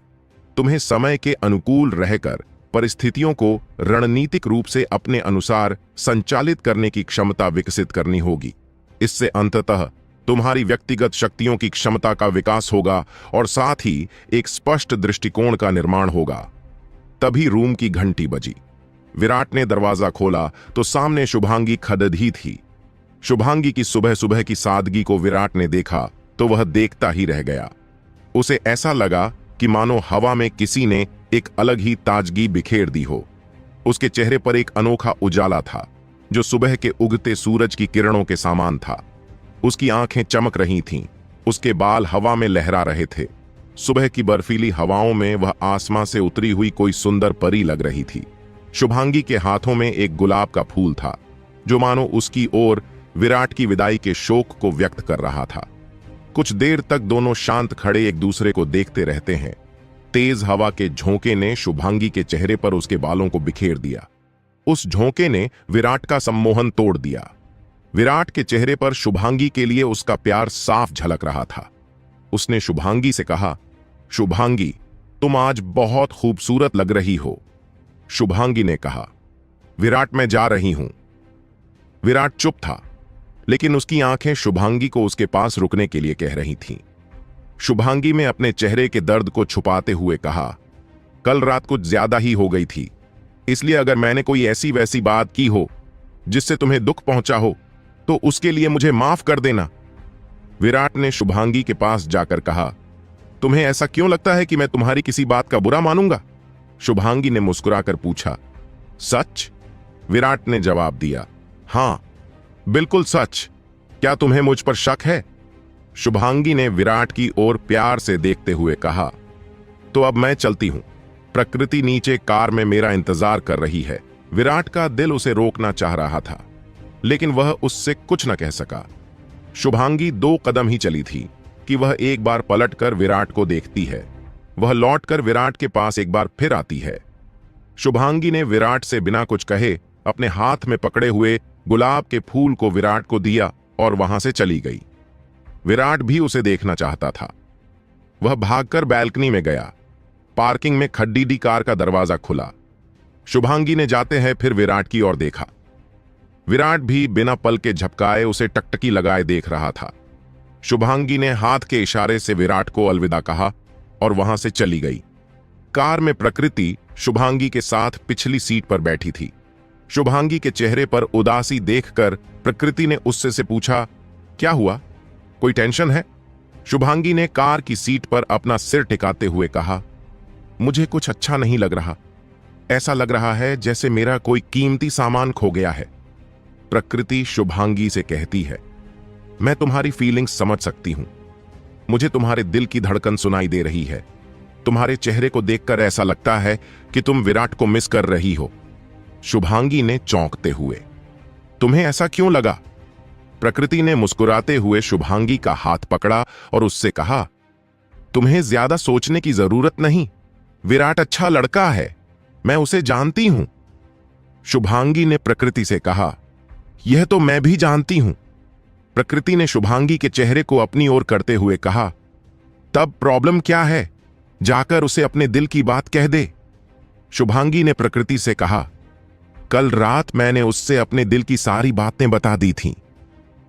तुम्हें समय के अनुकूल रहकर परिस्थितियों को रणनीतिक रूप से अपने अनुसार संचालित करने की क्षमता विकसित करनी होगी। इससे अंततः तुम्हारी व्यक्तिगत शक्तियों की क्षमता का विकास होगा और साथ ही एक स्पष्ट दृष्टिकोण का निर्माण होगा। तभी रूम की घंटी बजी। विराट ने दरवाजा खोला तो सामने शुभांगी खड़दी थी। शुभांगी की सुबह सुबह की सादगी को विराट ने देखा तो वह देखता ही रह गया। उसे ऐसा लगा कि मानो हवा में किसी ने एक अलग ही ताजगी बिखेर दी हो। उसके चेहरे पर एक अनोखा उजाला था जो सुबह के उगते सूरज की किरणों के समान था। उसकी आंखें चमक रही थीं, उसके बाल हवा में लहरा रहे थे। सुबह की बर्फीली हवाओं में वह आसमां से उतरी हुई कोई सुंदर परी लग रही थी। शुभांगी के हाथों में एक गुलाब का फूल था जो मानो उसकी ओर विराट की विदाई के शोक को व्यक्त कर रहा था। कुछ देर तक दोनों शांत खड़े एक दूसरे को देखते रहते हैं। तेज हवा के झोंके ने शुभांगी के चेहरे पर उसके बालों को बिखेर दिया। उस झोंके ने विराट का सम्मोहन तोड़ दिया। विराट के चेहरे पर शुभांगी के लिए उसका प्यार साफ झलक रहा था। उसने शुभांगी से कहा, शुभांगी, तुम आज बहुत खूबसूरत लग रही हो। शुभांगी ने कहा, विराट, मैं जा रही हूं। विराट चुप था, लेकिन उसकी आंखें शुभांगी को उसके पास रुकने के लिए कह रही थीं। शुभांगी में अपने चेहरे के दर्द को छुपाते हुए कहा, कल रात कुछ ज्यादा ही हो गई थी, इसलिए अगर मैंने कोई ऐसी वैसी बात की हो जिससे तुम्हें दुख पहुंचा हो तो उसके लिए मुझे माफ कर देना। विराट ने शुभांगी के पास जाकर कहा, तुम्हें ऐसा क्यों लगता है कि मैं तुम्हारी किसी बात का बुरा मानूंगा? शुभांगी ने मुस्कुराकर पूछा। सच? विराट ने जवाब दिया, हां, बिल्कुल सच। क्या तुम्हें मुझ पर शक है? शुभांगी ने विराट की ओर प्यार से देखते हुए कहा, तो अब मैं चलती हूं। प्रकृति नीचे कार में मेरा इंतजार कर रही है। विराट का दिल उसे रोकना चाह रहा था, लेकिन वह उससे कुछ न कह सका। शुभांगी 2 कदम ही चली थी कि वह एक बार पलटकर विराट को देखती है। वह लौटकर विराट के पास एक बार फिर आती है। शुभांगी ने विराट से बिना कुछ कहे अपने हाथ में पकड़े हुए गुलाब के फूल को विराट को दिया और वहां से चली गई। विराट भी उसे देखना चाहता था। वह भागकर बैल्कनी में गया। पार्किंग में खड्डी कार का दरवाजा खुला। शुभांगी ने जाते हैं फिर विराट की ओर देखा। विराट भी बिना पल के झपकाए उसे टकटकी लगाए देख रहा था। शुभांगी ने हाथ के इशारे से विराट को अलविदा कहा और वहां से चली गई। कार में प्रकृति शुभांगी के साथ पिछली सीट पर बैठी थी। शुभांगी के चेहरे पर उदासी देखकर प्रकृति ने उससे से पूछा, क्या हुआ, कोई टेंशन है? शुभांगी ने कार की सीट पर अपना सिर टिकाते हुए कहा, मुझे कुछ अच्छा नहीं लग रहा। ऐसा लग रहा है जैसे मेरा कोई कीमती सामान खो गया है। प्रकृति शुभांगी से कहती है, मैं तुम्हारी फीलिंग्स समझ सकती हूं। मुझे तुम्हारे दिल की धड़कन सुनाई दे रही है। तुम्हारे चेहरे को देखकर ऐसा लगता है कि तुम विराट को मिस कर रही हो। शुभांगी ने चौंकते हुए, तुम्हें ऐसा क्यों लगा? प्रकृति ने मुस्कुराते हुए शुभांगी का हाथ पकड़ा और उससे कहा, तुम्हें ज्यादा सोचने की जरूरत नहीं। विराट अच्छा लड़का है, मैं उसे जानती हूं। शुभांगी ने प्रकृति से कहा, यह तो मैं भी जानती हूं। प्रकृति ने शुभांगी के चेहरे को अपनी ओर करते हुए कहा, तब प्रॉब्लम क्या है? जाकर उसे अपने दिल की बात कह दे। शुभांगी ने प्रकृति से कहा, कल रात मैंने उससे अपने दिल की सारी बातें बता दी थीं।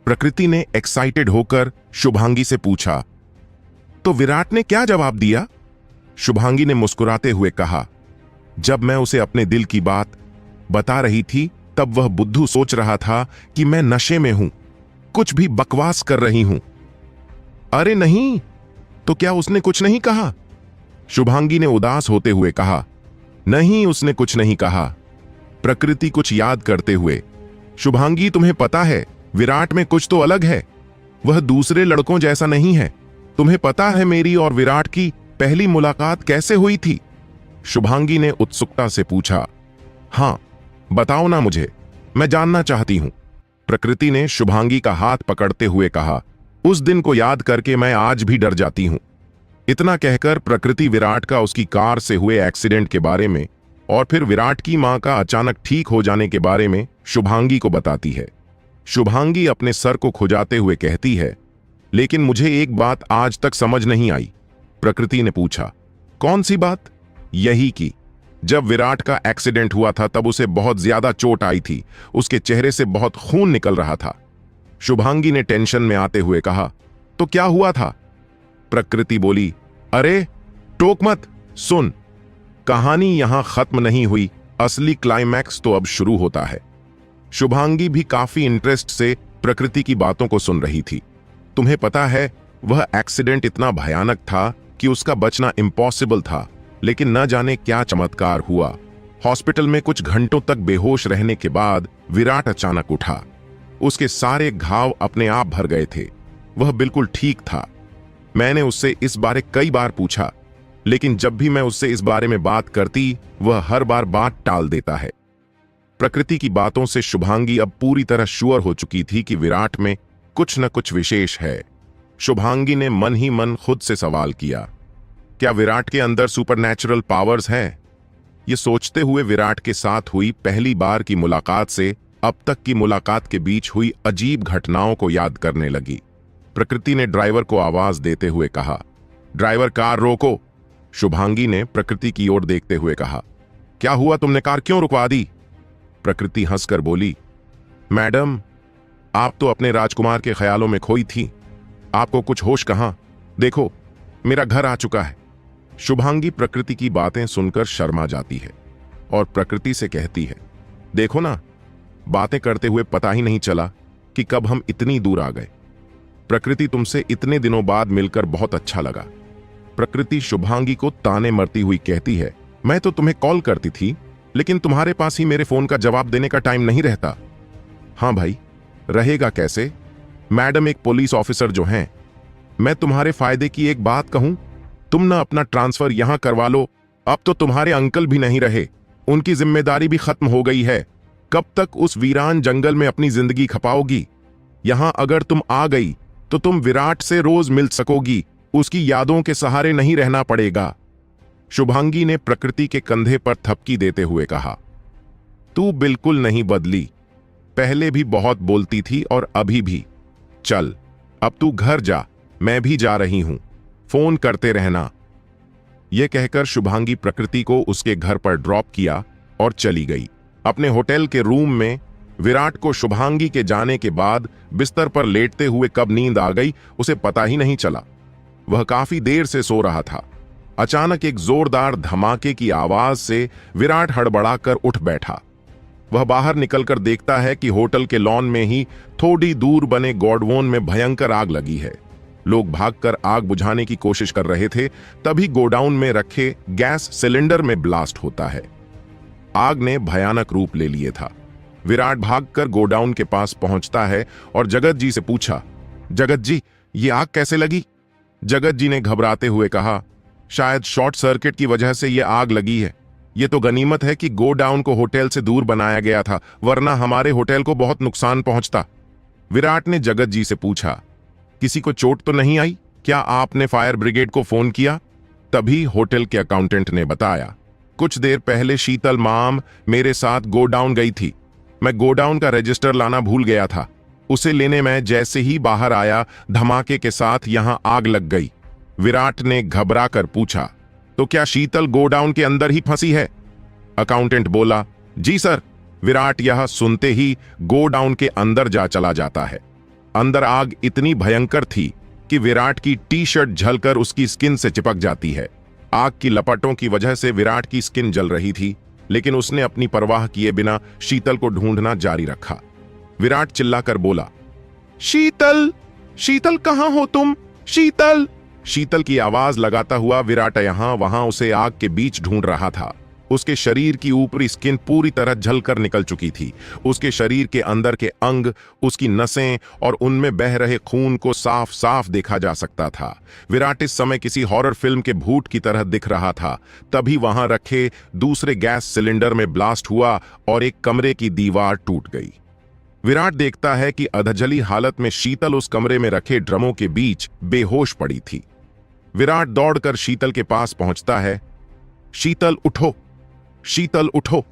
प्रकृति ने एक्साइटेड होकर शुभांगी से पूछा, तो विराट ने क्या जवाब दिया? शुभांगी ने मुस्कुराते हुए कहा, जब मैं उसे अपने दिल की बात बता रही थी तब वह बुद्धू सोच रहा था कि मैं नशे में हूं, कुछ भी बकवास कर रही हूं। अरे नहीं, तो क्या उसने कुछ नहीं कहा? शुभांगी ने उदास होते हुए कहा, नहीं, उसने कुछ नहीं कहा। प्रकृति कुछ याद करते हुए, शुभांगी तुम्हें पता है विराट में कुछ तो अलग है। वह दूसरे लड़कों जैसा नहीं है। तुम्हें पता है मेरी और विराट की पहली मुलाकात कैसे हुई थी? शुभांगी ने उत्सुकता से पूछा। हां, बताओ ना मुझे, मैं जानना चाहती हूं। प्रकृति ने शुभांगी का हाथ पकड़ते हुए कहा, उस दिन को याद करके मैं आज भी डर जाती हूं। इतना कहकर प्रकृति विराट का उसकी कार से हुए एक्सीडेंट के बारे में और फिर विराट की मां का अचानक ठीक हो जाने के बारे में शुभांगी को बताती है। शुभांगी अपने सर को खुजाते हुए कहती है, लेकिन मुझे एक बात आज तक समझ नहीं आई। प्रकृति ने पूछा, कौन सी बात? यही कि जब विराट का एक्सीडेंट हुआ था तब उसे बहुत ज्यादा चोट आई थी। उसके चेहरे से बहुत खून निकल रहा था। शुभांगी ने टेंशन में आते हुए कहा, तो क्या हुआ था? प्रकृति बोली, अरे टोक मत, सुन, कहानी यहां खत्म नहीं हुई, असली क्लाइमैक्स तो अब शुरू होता है। शुभांगी भी काफी इंटरेस्ट से प्रकृति की बातों को सुन रही थी। तुम्हें पता है वह एक्सीडेंट इतना भयानक था कि उसका बचना इम्पॉसिबल था, लेकिन न जाने क्या चमत्कार हुआ। हॉस्पिटल में कुछ घंटों तक बेहोश रहने के बाद विराट अचानक उठा। उसके सारे घाव अपने आप भर गए थे। वह बिल्कुल ठीक था। मैंने उससे इस बारे कई बार पूछा, लेकिन जब भी मैं उससे इस बारे में बात करती वह हर बार बात टाल देता है। प्रकृति की बातों से शुभांगी अब पूरी तरह श्योर हो चुकी थी कि विराट में कुछ न कुछ विशेष है। शुभांगी ने मन ही मन खुद से सवाल किया, क्या विराट के अंदर सुपरनैचुरल पावर्स हैं? ये सोचते हुए विराट के साथ हुई पहली बार की मुलाकात से अब तक की मुलाकात के बीच हुई अजीब घटनाओं को याद करने लगी। प्रकृति ने ड्राइवर को आवाज देते हुए कहा, ड्राइवर कार रोको। शुभांगी ने प्रकृति की ओर देखते हुए कहा, क्या हुआ, तुमने कार क्यों रुकवा दी? प्रकृति हंसकर बोली, मैडम, आप तो अपने राजकुमार के ख्यालों में खोई थी। आपको कुछ होश कहां? देखो, मेरा घर आ चुका है। शुभांगी प्रकृति की बातें सुनकर शर्मा जाती है और प्रकृति से कहती है, देखो ना, बातें करते हुए पता ही नहीं चला कि कब हम इतनी दूर आ गए। प्रकृति, तुमसे इतने दिनों बाद मिलकर बहुत अच्छा लगा। प्रकृति शुभांगी को ताने मरती हुई कहती है, मैं तो तुम्हें कॉल करती थी, लेकिन तुम्हारे पास ही मेरे फोन का जवाब देने का टाइम नहीं रहता। हाँ भाई, रहेगा कैसे? मैडम एक पुलिस ऑफिसर जो हैं। मैं तुम्हारे फायदे की एक बात कहूं, तुम ना अपना ट्रांसफर यहां करवा लो। अब तो तुम्हारे अंकल भी नहीं रहे, उनकी जिम्मेदारी भी खत्म हो गई है। कब तक उस वीरान जंगल में अपनी जिंदगी खपाओगी? यहां अगर तुम आ गई तो तुम विराट से रोज मिल सकोगी, उसकी यादों के सहारे नहीं रहना पड़ेगा। शुभांगी ने प्रकृति के कंधे पर थपकी देते हुए कहा, तू बिल्कुल नहीं बदली। पहले भी बहुत बोलती थी और अभी भी। चल, अब तू घर जा, मैं भी जा रही हूं। फोन करते रहना। यह कहकर शुभांगी प्रकृति को उसके घर पर ड्रॉप किया और चली गई। अपने होटल के रूम में विराट को शुभांगी के जाने के बाद बिस्तर पर लेटते हुए कब नींद आ गई उसे पता ही नहीं चला। वह काफी देर से सो रहा था। अचानक एक जोरदार धमाके की आवाज से विराट हड़बड़ाकर उठ बैठा। वह बाहर निकलकर देखता है कि होटल के लॉन में ही थोड़ी दूर बने गोडाउन में भयंकर आग लगी है। लोग भागकर आग बुझाने की कोशिश कर रहे थे, तभी गोडाउन में रखे गैस सिलेंडर में ब्लास्ट होता है। आग ने भयानक रूप ले लिए था। विराट भागकर गोडाउन के पास पहुंचता है और जगत जी से पूछा, जगत जी, ये आग कैसे लगी? जगत जी ने घबराते हुए कहा, शायद शॉर्ट सर्किट की वजह से यह आग लगी है। ये तो गनीमत है कि गोडाउन को होटल से दूर बनाया गया था, वरना हमारे होटल को बहुत नुकसान पहुंचता। विराट ने जगत जी से पूछा, किसी को चोट तो नहीं आई? क्या आपने फायर ब्रिगेड को फोन किया? तभी होटल के अकाउंटेंट ने बताया, कुछ देर पहले शीतल माम मेरे साथ गोडाउन गई थी। मैं गोडाउन का रजिस्टर लाना भूल गया था। उसे लेने में जैसे ही बाहर आया, धमाके के साथ यहां आग लग गई। विराट ने घबरा कर पूछा, तो क्या शीतल गोडाउन के अंदर ही फंसी है? अकाउंटेंट बोला, जी सर। विराट यह सुनते ही गोडाउन के अंदर जा चला जाता है। अंदर आग इतनी भयंकर थी कि विराट की टी शर्ट झलकर उसकी स्किन से चिपक जाती है। आग की लपटों की वजह से विराट की स्किन जल रही थी, लेकिन उसने अपनी परवाह किए बिना शीतल को ढूंढना जारी रखा। विराट चिल्लाकर बोला, शीतल, शीतल कहां हो तुम? शीतल! शीतल की आवाज लगाता हुआ विराट यहां वहां उसे आग के बीच ढूंढ रहा था। उसके शरीर की ऊपरी स्किन पूरी तरह जलकर निकल चुकी थी। उसके शरीर के अंदर के अंग, उसकी नसें और उनमें बह रहे खून को साफ साफ देखा जा सकता था। विराट इस समय किसी हॉरर फिल्म के भूत की तरह दिख रहा था। तभी वहां रखे दूसरे गैस सिलेंडर में ब्लास्ट हुआ और एक कमरे की दीवार टूट गई। विराट देखता है कि अधजली हालत में शीतल उस कमरे में रखे ड्रमों के बीच बेहोश पड़ी थी। विराट दौड़कर शीतल के पास पहुंचता है। शीतल उठो, शीतल उठो,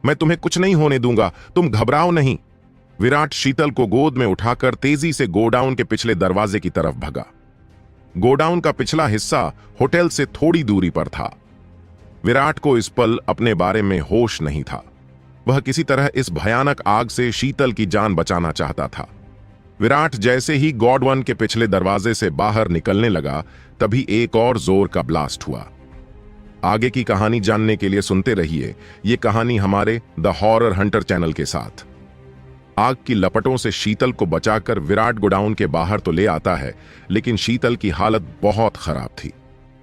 मैं तुम्हें कुछ नहीं होने दूंगा, तुम घबराओ नहीं। विराट शीतल को गोद में उठाकर तेजी से गोडाउन के पिछले दरवाजे की तरफ भगा। गोडाउन का पिछला हिस्सा होटल से थोड़ी दूरी पर था। विराट को इस पल अपने बारे में होश नहीं था। वह किसी तरह इस भयानक आग से शीतल की जान बचाना चाहता था। विराट जैसे ही गोडाउन के पिछले दरवाजे से बाहर निकलने लगा, तभी एक और जोर का ब्लास्ट हुआ। आगे की कहानी जानने के लिए सुनते रहिए ये कहानी हमारे द हॉरर हंटर चैनल के साथ। आग की लपटों से शीतल को बचाकर विराट गोडाउन के बाहर तो ले आता है, लेकिन शीतल की हालत बहुत खराब थी।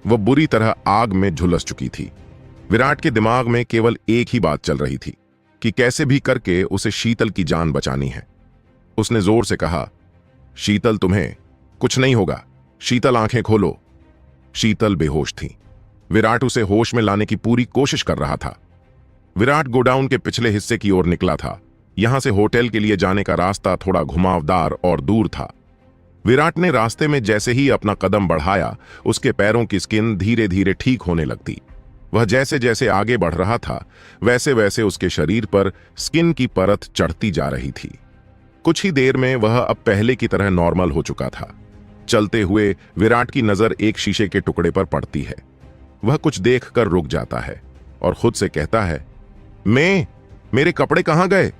वह बुरी तरह आग में झुलस चुकी थी। विराट के दिमाग में केवल एक ही बात चल रही थी कि कैसे भी करके उसे शीतल की जान बचानी है। उसने जोर से कहा, शीतल, तुम्हें कुछ नहीं होगा। शीतल, आंखें खोलो। शीतल बेहोश थी। विराट उसे होश में लाने की पूरी कोशिश कर रहा था। विराट गोडाउन के पिछले हिस्से की ओर निकला था। यहां से होटल के लिए जाने का रास्ता थोड़ा घुमावदार और दूर था। विराट ने रास्ते में जैसे ही अपना कदम बढ़ाया, उसके पैरों की स्किन धीरे धीरे ठीक होने लगती। वह जैसे जैसे आगे बढ़ रहा था, वैसे वैसे उसके शरीर पर स्किन की परत चढ़ती जा रही थी। कुछ ही देर में वह अब पहले की तरह नॉर्मल हो चुका था। चलते हुए विराट की नजर एक शीशे के टुकड़े पर पड़ती है। वह कुछ देखकर रुक जाता है और खुद से कहता है, मेरे कपड़े कहां गए?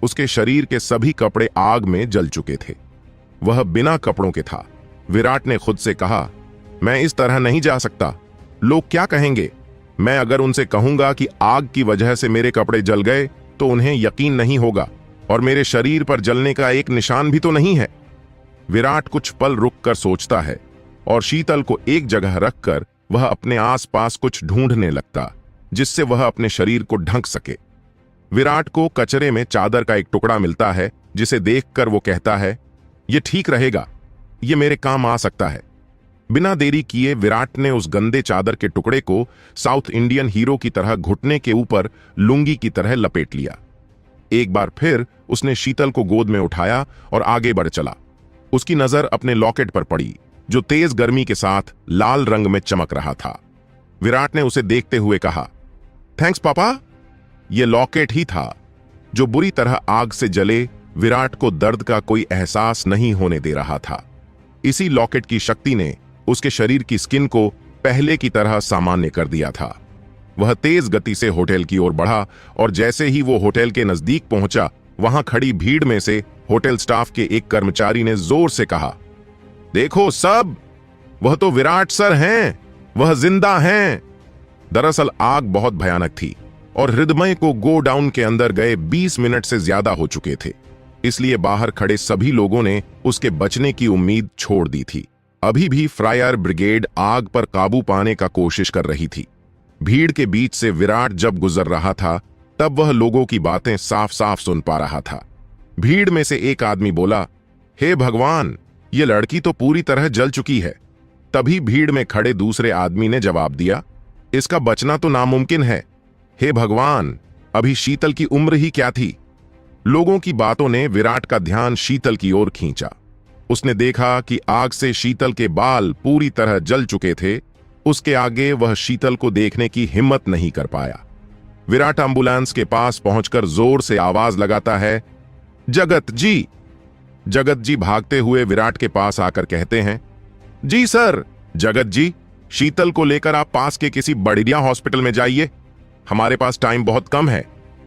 उसके शरीर के सभी कपड़े आग में जल चुके थे। वह बिना कपड़ों के था। विराट ने खुद से कहा, मैं इस तरह नहीं जा सकता। लोग क्या कहेंगे? मैं अगर उनसे कहूंगा कि आग की वजह से मेरे कपड़े जल गए तो उन्हें यकीन नहीं होगा और मेरे शरीर पर जलने का एक निशान भी तो नहीं है। विराट कुछ पल रुककर सोचता है और शीतल को एक जगह रखकर वह अपने आसपास कुछ ढूंढने लगता जिससे वह अपने शरीर को ढक सके। विराट को कचरे में चादर का एक टुकड़ा मिलता है, जिसे देखकर वो कहता है, यह ठीक रहेगा, यह मेरे काम आ सकता है। बिना देरी किए विराट ने उस गंदे चादर के टुकड़े को साउथ इंडियन हीरो की तरह घुटने के ऊपर लुंगी की तरह लपेट लिया। एक बार फिर उसने शीतल को गोद में उठाया और आगे बढ़ चला। उसकी नजर अपने लॉकेट पर पड़ी, जो तेज गर्मी के साथ लाल रंग में चमक रहा था। विराट ने उसे देखते हुए कहा, थैंक्स पापा। यह लॉकेट ही था जो बुरी तरह आग से जले विराट को दर्द का कोई एहसास नहीं होने दे रहा था। इसी लॉकेट की शक्ति ने उसके शरीर की स्किन को पहले की तरह सामान्य कर दिया था। वह तेज गति से होटल की ओर बढ़ा और जैसे ही वो होटल के नजदीक पहुंचा, वहां खड़ी भीड़ में से होटल स्टाफ के एक कर्मचारी ने जोर से कहा, देखो सब, वह तो विराट सर हैं, वह जिंदा हैं। दरअसल आग बहुत भयानक थी और हृदय को गो डाउन के अंदर गए 20 मिनट से ज्यादा हो चुके थे, इसलिए बाहर खड़े सभी लोगों ने उसके बचने की उम्मीद छोड़ दी थी। अभी भी फायर ब्रिगेड आग पर काबू पाने का कोशिश कर रही थी। भीड़ के बीच से विराट जब गुजर रहा था, तब वह लोगों की बातें साफ साफ सुन पा रहा था। भीड़ में से एक आदमी बोला, हे भगवान, ये लड़की तो पूरी तरह जल चुकी है। तभी भीड़ में खड़े दूसरे आदमी ने जवाब दिया, इसका बचना तो नामुमकिन है। हे भगवान, अभी शीतल की उम्र ही क्या थी। लोगों की बातों ने विराट का ध्यान शीतल की ओर खींचा। उसने देखा कि आग से शीतल के बाल पूरी तरह जल चुके थे। उसके आगे वह शीतल को देखने की हिम्मत नहीं कर पाया। विराट एम्बुलेंस के पास पहुंचकर जोर से आवाज लगाता है, जगत जी। जगत जी भागते हुए विराट के पास आकर कहते हैं, जी सर। जगत जी, शीतल को लेकर आप पास के किसी बढ़िया हॉस्पिटल में जाइए। हमारे पास टाइम बहुत कम है।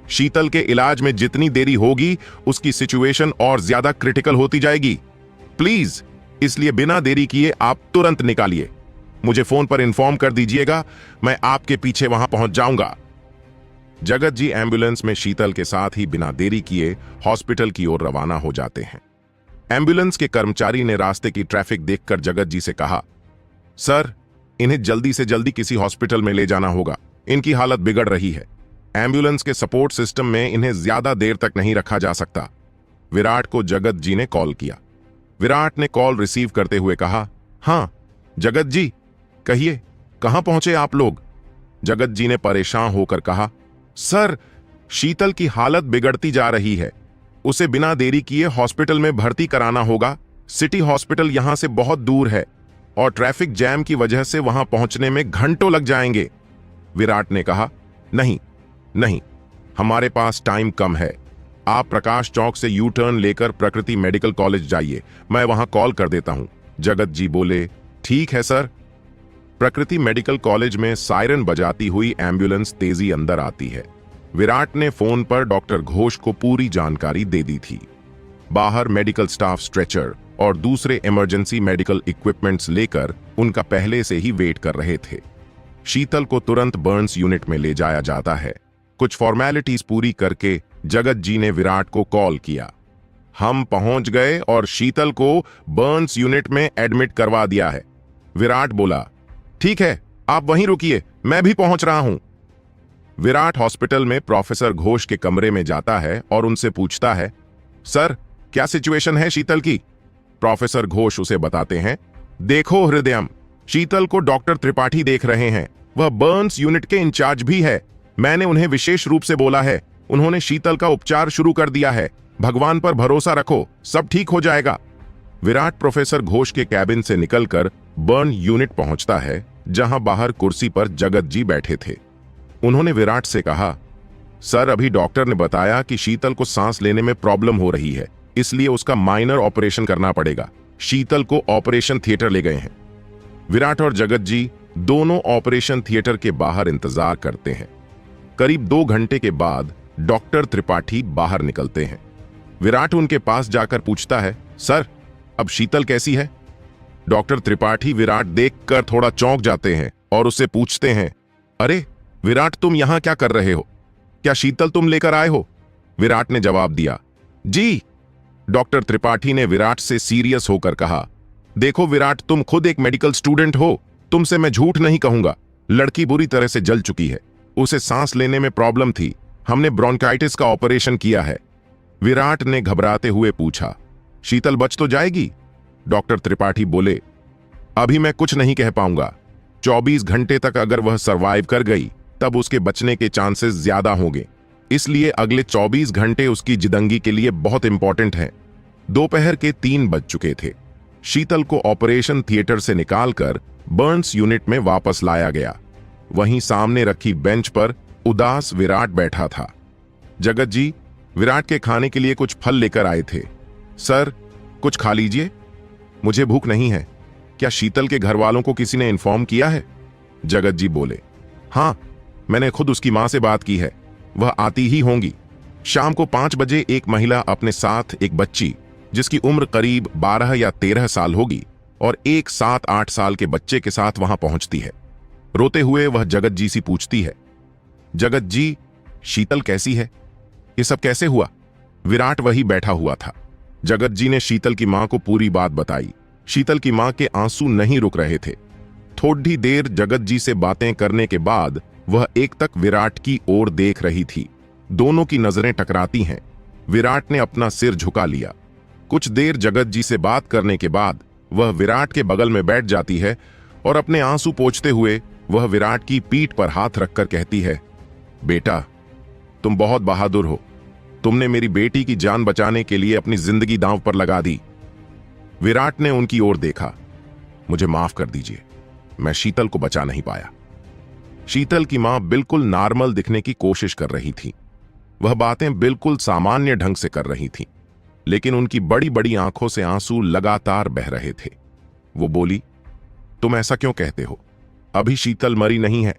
शीतल के इलाज में जितनी देरी होगी, उसकी सिचुएशन और ज्यादा क्रिटिकल होती जाएगी। प्लीज, इसलिए बिना देरी किए आप तुरंत निकालिए। मुझे फोन पर इन्फॉर्म कर दीजिएगा, मैं आपके पीछे वहां पहुंच जाऊंगा। जगत जी एम्बुलेंस में शीतल के साथ ही बिना देरी किए हॉस्पिटल की ओर रवाना हो जाते हैं। एम्बुलेंस के कर्मचारी ने रास्ते की ट्रैफिक देखकर जगत जी से कहा, सर, इन्हें जल्दी से जल्दी किसी हॉस्पिटल में ले जाना होगा। इनकी हालत बिगड़ रही है। एम्बुलेंस के सपोर्ट सिस्टम में इन्हें ज्यादा देर तक नहीं रखा जा सकता। विराट को जगत जी ने कॉल किया। विराट ने कॉल रिसीव करते हुए कहा, हाँ जगत जी, कहिए, कहां पहुंचे आप लोग। जगत जी ने परेशान होकर कहा, सर, शीतल की हालत बिगड़ती जा रही है। उसे बिना देरी किए हॉस्पिटल में भर्ती कराना होगा। सिटी हॉस्पिटल यहां से बहुत दूर है और ट्रैफिक जैम की वजह से वहां पहुंचने में घंटों लग जाएंगे। विराट ने कहा, नहीं नहीं, हमारे पास टाइम कम है। आप प्रकाश चौक से यू टर्न लेकर प्रकृति मेडिकल कॉलेज जाइए, मैं वहां कॉल कर देता हूं। जगत जी बोले, ठीक है सर। प्रकृति मेडिकल कॉलेज में सायरन बजाती हुई एम्बुलेंस तेजी अंदर आती है। विराट ने फोन पर डॉक्टर घोष को पूरी जानकारी दे दी थी। बाहर मेडिकल स्टाफ स्ट्रेचर और दूसरे इमरजेंसी मेडिकल इक्विपमेंट्स लेकर उनका पहले से ही वेट कर रहे थे। शीतल को तुरंत बर्न्स यूनिट में ले जाया जाता है। कुछ फॉर्मेलिटीज पूरी करके जगत जी ने विराट को कॉल किया, हम पहुंच गए और शीतल को बर्न्स यूनिट में एडमिट करवा दिया है। विराट बोला, ठीक है, आप वहीं रुकिए, मैं भी पहुंच रहा हूं। विराट हॉस्पिटल में प्रोफेसर घोष के कमरे में जाता है और उनसे पूछता है, सर, क्या सिचुएशन है शीतल की। प्रोफेसर घोष उसे बताते हैं, देखो हृदयम, शीतल को डॉक्टर त्रिपाठी देख रहे हैं। वह बर्न्स यूनिट के इंचार्ज भी है। मैंने उन्हें विशेष रूप से बोला है। उन्होंने शीतल का उपचार शुरू कर दिया है। भगवान पर भरोसा रखो, सब ठीक हो जाएगा। विराट प्रोफेसर घोष के कैबिन से निकलकर बर्न यूनिट पहुंचता है, जहां बाहर कुर्सी पर जगत जी बैठे थे। उन्होंने विराट से कहा, सर, अभी डॉक्टर ने बताया कि शीतल को सांस लेने में प्रॉब्लम हो रही है, इसलिए उसका माइनर ऑपरेशन करना पड़ेगा। शीतल को ऑपरेशन थिएटर ले गए हैं। विराट और जगत जी दोनों ऑपरेशन थिएटर के बाहर इंतजार करते हैं। करीब 2 घंटे के बाद डॉक्टर त्रिपाठी बाहर निकलते हैं। विराट उनके पास जाकर पूछता है, सर, अब शीतल कैसी है। डॉक्टर त्रिपाठी विराट देखकर थोड़ा चौंक जाते हैं और उससे पूछते हैं, अरे विराट, तुम यहां क्या कर रहे हो। क्या शीतल तुम लेकर आए हो। विराट ने जवाब दिया, जी। डॉक्टर त्रिपाठी ने विराट से सीरियस होकर कहा, देखो विराट, तुम खुद एक मेडिकल स्टूडेंट हो, तुमसे मैं झूठ नहीं कहूंगा। लड़की बुरी तरह से जल चुकी है। उसे सांस लेने में प्रॉब्लम थी। हमने ब्रोंकाइटिस का ऑपरेशन किया है। विराट ने घबराते हुए पूछा, शीतल बच तो जाएगी। डॉक्टर त्रिपाठी बोले, अभी मैं कुछ नहीं कह पाऊंगा। 24 घंटे तक अगर वह सरवाइव कर गई, तब उसके बचने के चांसेस ज्यादा होंगे। इसलिए अगले 24 घंटे उसकी जिंदगी के लिए बहुत इंपॉर्टेंट हैं। दोपहर के 3 बज चुके थे। शीतल को ऑपरेशन थिएटर से निकालकर बर्न्स यूनिट में वापस लाया गया। वहीं सामने रखी बेंच पर उदास विराट बैठा था। जगत जी विराट के खाने के लिए कुछ फल लेकर आए थे। सर, कुछ खा लीजिए। मुझे भूख नहीं है। क्या शीतल के घर वालों को किसी ने इन्फॉर्म किया है? जगत जी बोले, हाँ, मैंने खुद उसकी मां से बात की है। वह आती ही होंगी। शाम को 5 बजे एक महिला अपने साथ एक बच्ची जिसकी उम्र करीब 12 या 13 साल होगी और एक 7-8 साल के बच्चे के साथ वहां पहुंचती है। रोते हुए वह जगत जी से पूछती है, जगत जी, शीतल कैसी है? ये सब कैसे हुआ? विराट वही बैठा हुआ था। जगत जी ने शीतल की मां को पूरी बात बताई। शीतल की मां के आंसू नहीं रुक रहे थे। थोड़ी देर जगत जी से बातें करने के बाद वह एक तक विराट की ओर देख रही थी। दोनों की नजरें टकराती हैं। विराट ने अपना सिर झुका लिया। कुछ देर जगत जी से बात करने के बाद वह विराट के बगल में बैठ जाती है और अपने आंसू पोंछते हुए वह विराट की पीठ पर हाथ रखकर कहती है, बेटा, तुम बहुत बहादुर हो। तुमने मेरी बेटी की जान बचाने के लिए अपनी जिंदगी दांव पर लगा दी। विराट ने उनकी ओर देखा। मुझे माफ कर दीजिए, मैं शीतल को बचा नहीं पाया। शीतल की मां बिल्कुल नॉर्मल दिखने की कोशिश कर रही थी। वह बातें बिल्कुल सामान्य ढंग से कर रही थी, लेकिन उनकी बड़ी बड़ी आंखों से आंसू लगातार बह रहे थे। वो बोली, तुम ऐसा क्यों कहते हो? अभी शीतल मरी नहीं है,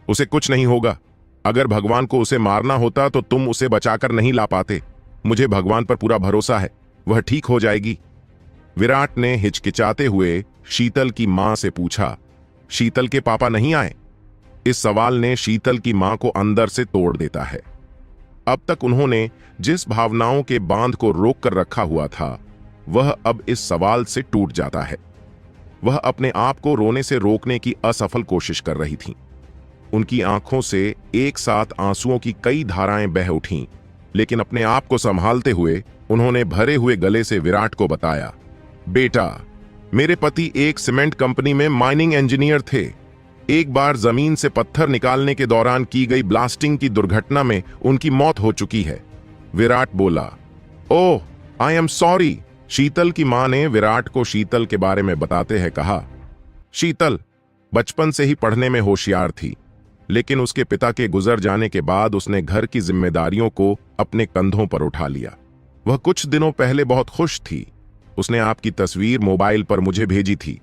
उसे कुछ नहीं होगा। अगर भगवान को उसे मारना होता तो तुम उसे बचाकर नहीं ला पाते। मुझे भगवान पर पूरा भरोसा है, वह ठीक हो जाएगी। विराट ने हिचकिचाते हुए शीतल की मां से पूछा, शीतल के पापा नहीं आए? इस सवाल ने शीतल की मां को अंदर से तोड़ देता है। अब तक उन्होंने जिस भावनाओं के बांध को रोक कर रखा हुआ था, वह अब इस सवाल से टूट जाता है। वह अपने आप को रोने से रोकने की असफल कोशिश कर रही थीं। उनकी आंखों से एक साथ आंसुओं की कई धाराएं बह उठीं, लेकिन अपने आप को संभालते हुए उन्होंने भरे हुए गले से विराट को बताया, बेटा, मेरे पति एक सीमेंट कंपनी में माइनिंग इंजीनियर थे। एक बार जमीन से पत्थर निकालने के दौरान की गई ब्लास्टिंग की दुर्घटना में उनकी मौत हो चुकी है। विराट बोला, ओह, आई एम सॉरी। शीतल की मां ने विराट को शीतल के बारे में बताते हैं कहा, शीतल बचपन से ही पढ़ने में होशियार थी, लेकिन उसके पिता के गुजर जाने के बाद उसने घर की जिम्मेदारियों को अपने कंधों पर उठा लिया। वह कुछ दिनों पहले बहुत खुश थी। उसने आपकी तस्वीर मोबाइल पर मुझे भेजी थी।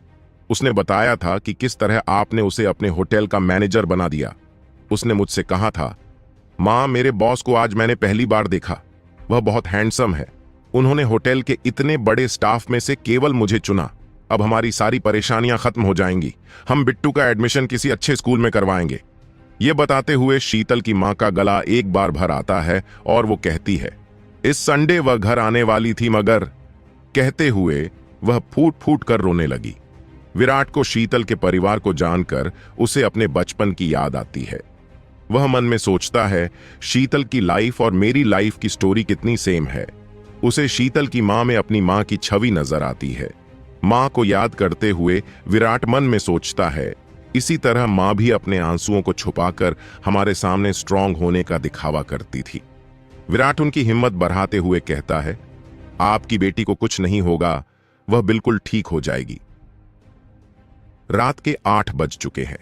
उसने बताया था कि किस तरह आपने उसे अपने होटल का मैनेजर बना दिया। उसने मुझसे कहा था, मां, मेरे बॉस को आज मैंने पहली बार देखा। वह बहुत हैंडसम है। उन्होंने होटल के इतने बड़े स्टाफ में से केवल मुझे चुना। अब हमारी सारी परेशानियां खत्म हो जाएंगी। हम बिट्टू का एडमिशन किसी अच्छे स्कूल में करवाएंगे। ये बताते हुए शीतल की मां का गला एक बार भर आता है और वो कहती है, इस संडे वह घर आने वाली थी, मगर कहते हुए वह फूट फूट कर रोने लगी। विराट को शीतल के परिवार को जानकर उसे अपने बचपन की याद आती है। वह मन में सोचता है, शीतल की लाइफ और मेरी लाइफ की स्टोरी कितनी सेम है। उसे शीतल की मां में अपनी मां की छवि नजर आती है। मां को याद करते हुए विराट मन में सोचता है, इसी तरह मां भी अपने आंसुओं को छुपाकर हमारे सामने स्ट्रांग होने का दिखावा करती थी। विराट उनकी हिम्मत बढ़ाते हुए कहता है, आपकी बेटी को कुछ नहीं होगा, वह बिल्कुल ठीक हो जाएगी। रात के 8 बज चुके हैं।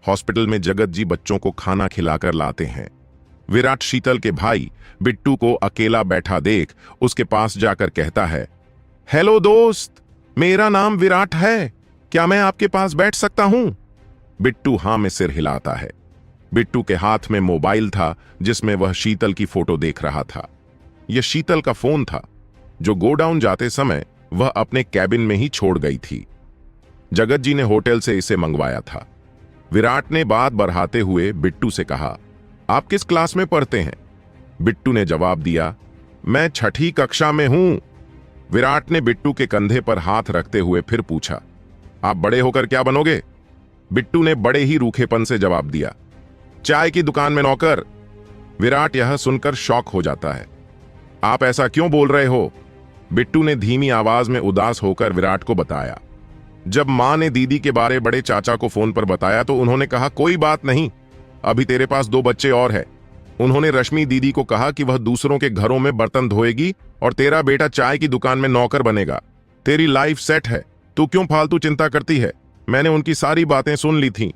हॉस्पिटल में जगत जी बच्चों को खाना खिलाकर लाते हैं। विराट शीतल के भाई बिट्टू को अकेला बैठा देख उसके पास जाकर कहता है, हेलो दोस्त, मेरा नाम विराट है, क्या मैं आपके पास बैठ सकता हूं? बिट्टू हां में सिर हिलाता है। बिट्टू के हाथ में मोबाइल था जिसमें वह शीतल की फोटो देख रहा था। यह शीतल का फोन था जो गोडाउन जाते समय वह अपने कैबिन में ही छोड़ गई थी। जगत जी ने होटल से इसे मंगवाया था। विराट ने बात बढ़ाते हुए बिट्टू से कहा, आप किस क्लास में पढ़ते हैं? बिट्टू ने जवाब दिया, मैं 6ठी कक्षा में हूं। विराट ने बिट्टू के कंधे पर हाथ रखते हुए फिर पूछा, आप बड़े होकर क्या बनोगे? बिट्टू ने बड़े ही रूखेपन से जवाब दिया, चाय की दुकान में नौकर। विराट यह सुनकर शॉक हो जाता है। आप ऐसा क्यों बोल रहे हो? बिट्टू ने धीमी आवाज में उदास होकर विराट को बताया। जब मां ने दीदी के बारे बड़े चाचा को फोन पर बताया तो उन्होंने कहा, कोई बात नहीं, अभी तेरे पास 2 बच्चे और हैं। उन्होंने रश्मि दीदी को कहा कि वह दूसरों के घरों में बर्तन धोएगी और तेरा बेटा चाय की दुकान में नौकर बनेगा। तेरी लाइफ सेट है, तू क्यों फालतू चिंता करती है? मैंने उनकी सारी बातें सुन ली थीं।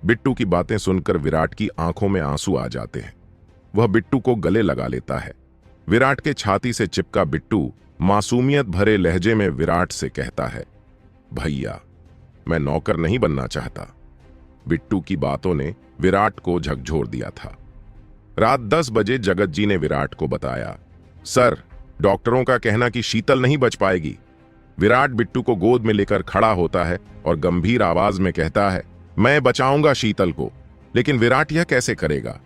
बिट्टू की बातें सुनकर विराट की आंखों में आंसू आ जाते हैं। वह बिट्टू को गले लगा लेता है। विराट के छाती से चिपका बिट्टू मासूमियत भरे लहजे में विराट से कहता है, भैया, मैं नौकर नहीं बनना चाहता। बिट्टू की बातों ने विराट को झकझोर दिया था। रात 10 बजे जगत जी ने विराट को बताया, सर, डॉक्टरों का कहना कि शीतल नहीं बच पाएगी। विराट बिट्टू को गोद में लेकर खड़ा होता है और गंभीर आवाज में कहता है, मैं बचाऊंगा शीतल को। लेकिन विराट यह कैसे करेगा?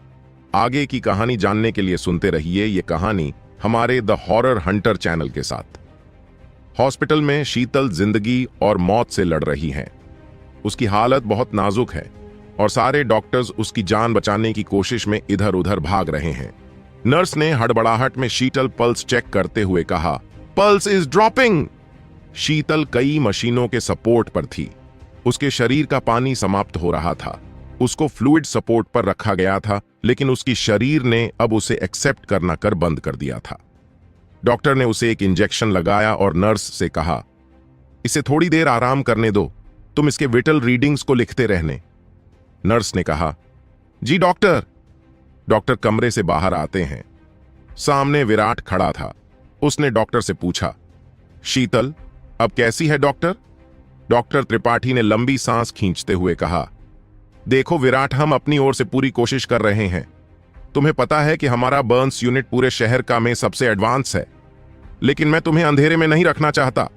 आगे की कहानी जानने के लिए सुनते रहिए ये कहानी हमारे द हॉरर हंटर चैनल के साथ। हॉस्पिटल में शीतल जिंदगी और मौत से लड़ रही हैं। उसकी हालत बहुत नाजुक है और सारे डॉक्टर्स उसकी जान बचाने की कोशिश में इधर उधर भाग रहे हैं। नर्स ने हड़बड़ाहट में शीतल पल्स चेक करते हुए कहा, पल्स इज ड्रॉपिंग। शीतल कई मशीनों के सपोर्ट पर थी। उसके शरीर का पानी समाप्त हो रहा था। उसको फ्लूइड सपोर्ट पर रखा गया था, लेकिन उसकी शरीर ने अब उसे एक्सेप्ट करना कर बंद कर दिया था। डॉक्टर ने उसे एक इंजेक्शन लगाया और नर्स से कहा, इसे थोड़ी देर आराम करने दो, तुम इसके विटल रीडिंग्स को लिखते रहने। नर्स ने कहा, जी डॉक्टर। डॉक्टर कमरे से बाहर आते हैं। सामने विराट खड़ा था। उसने डॉक्टर से पूछा, शीतल अब कैसी है डॉक्टर? डॉक्टर त्रिपाठी ने लंबी सांस खींचते हुए कहा, देखो विराट, हम अपनी ओर से पूरी कोशिश कर रहे हैं। तुम्हें पता है कि हमारा बर्न्स यूनिट पूरे शहर का में सबसे एडवांस है, लेकिन मैं तुम्हें अंधेरे में नहीं रखना चाहता।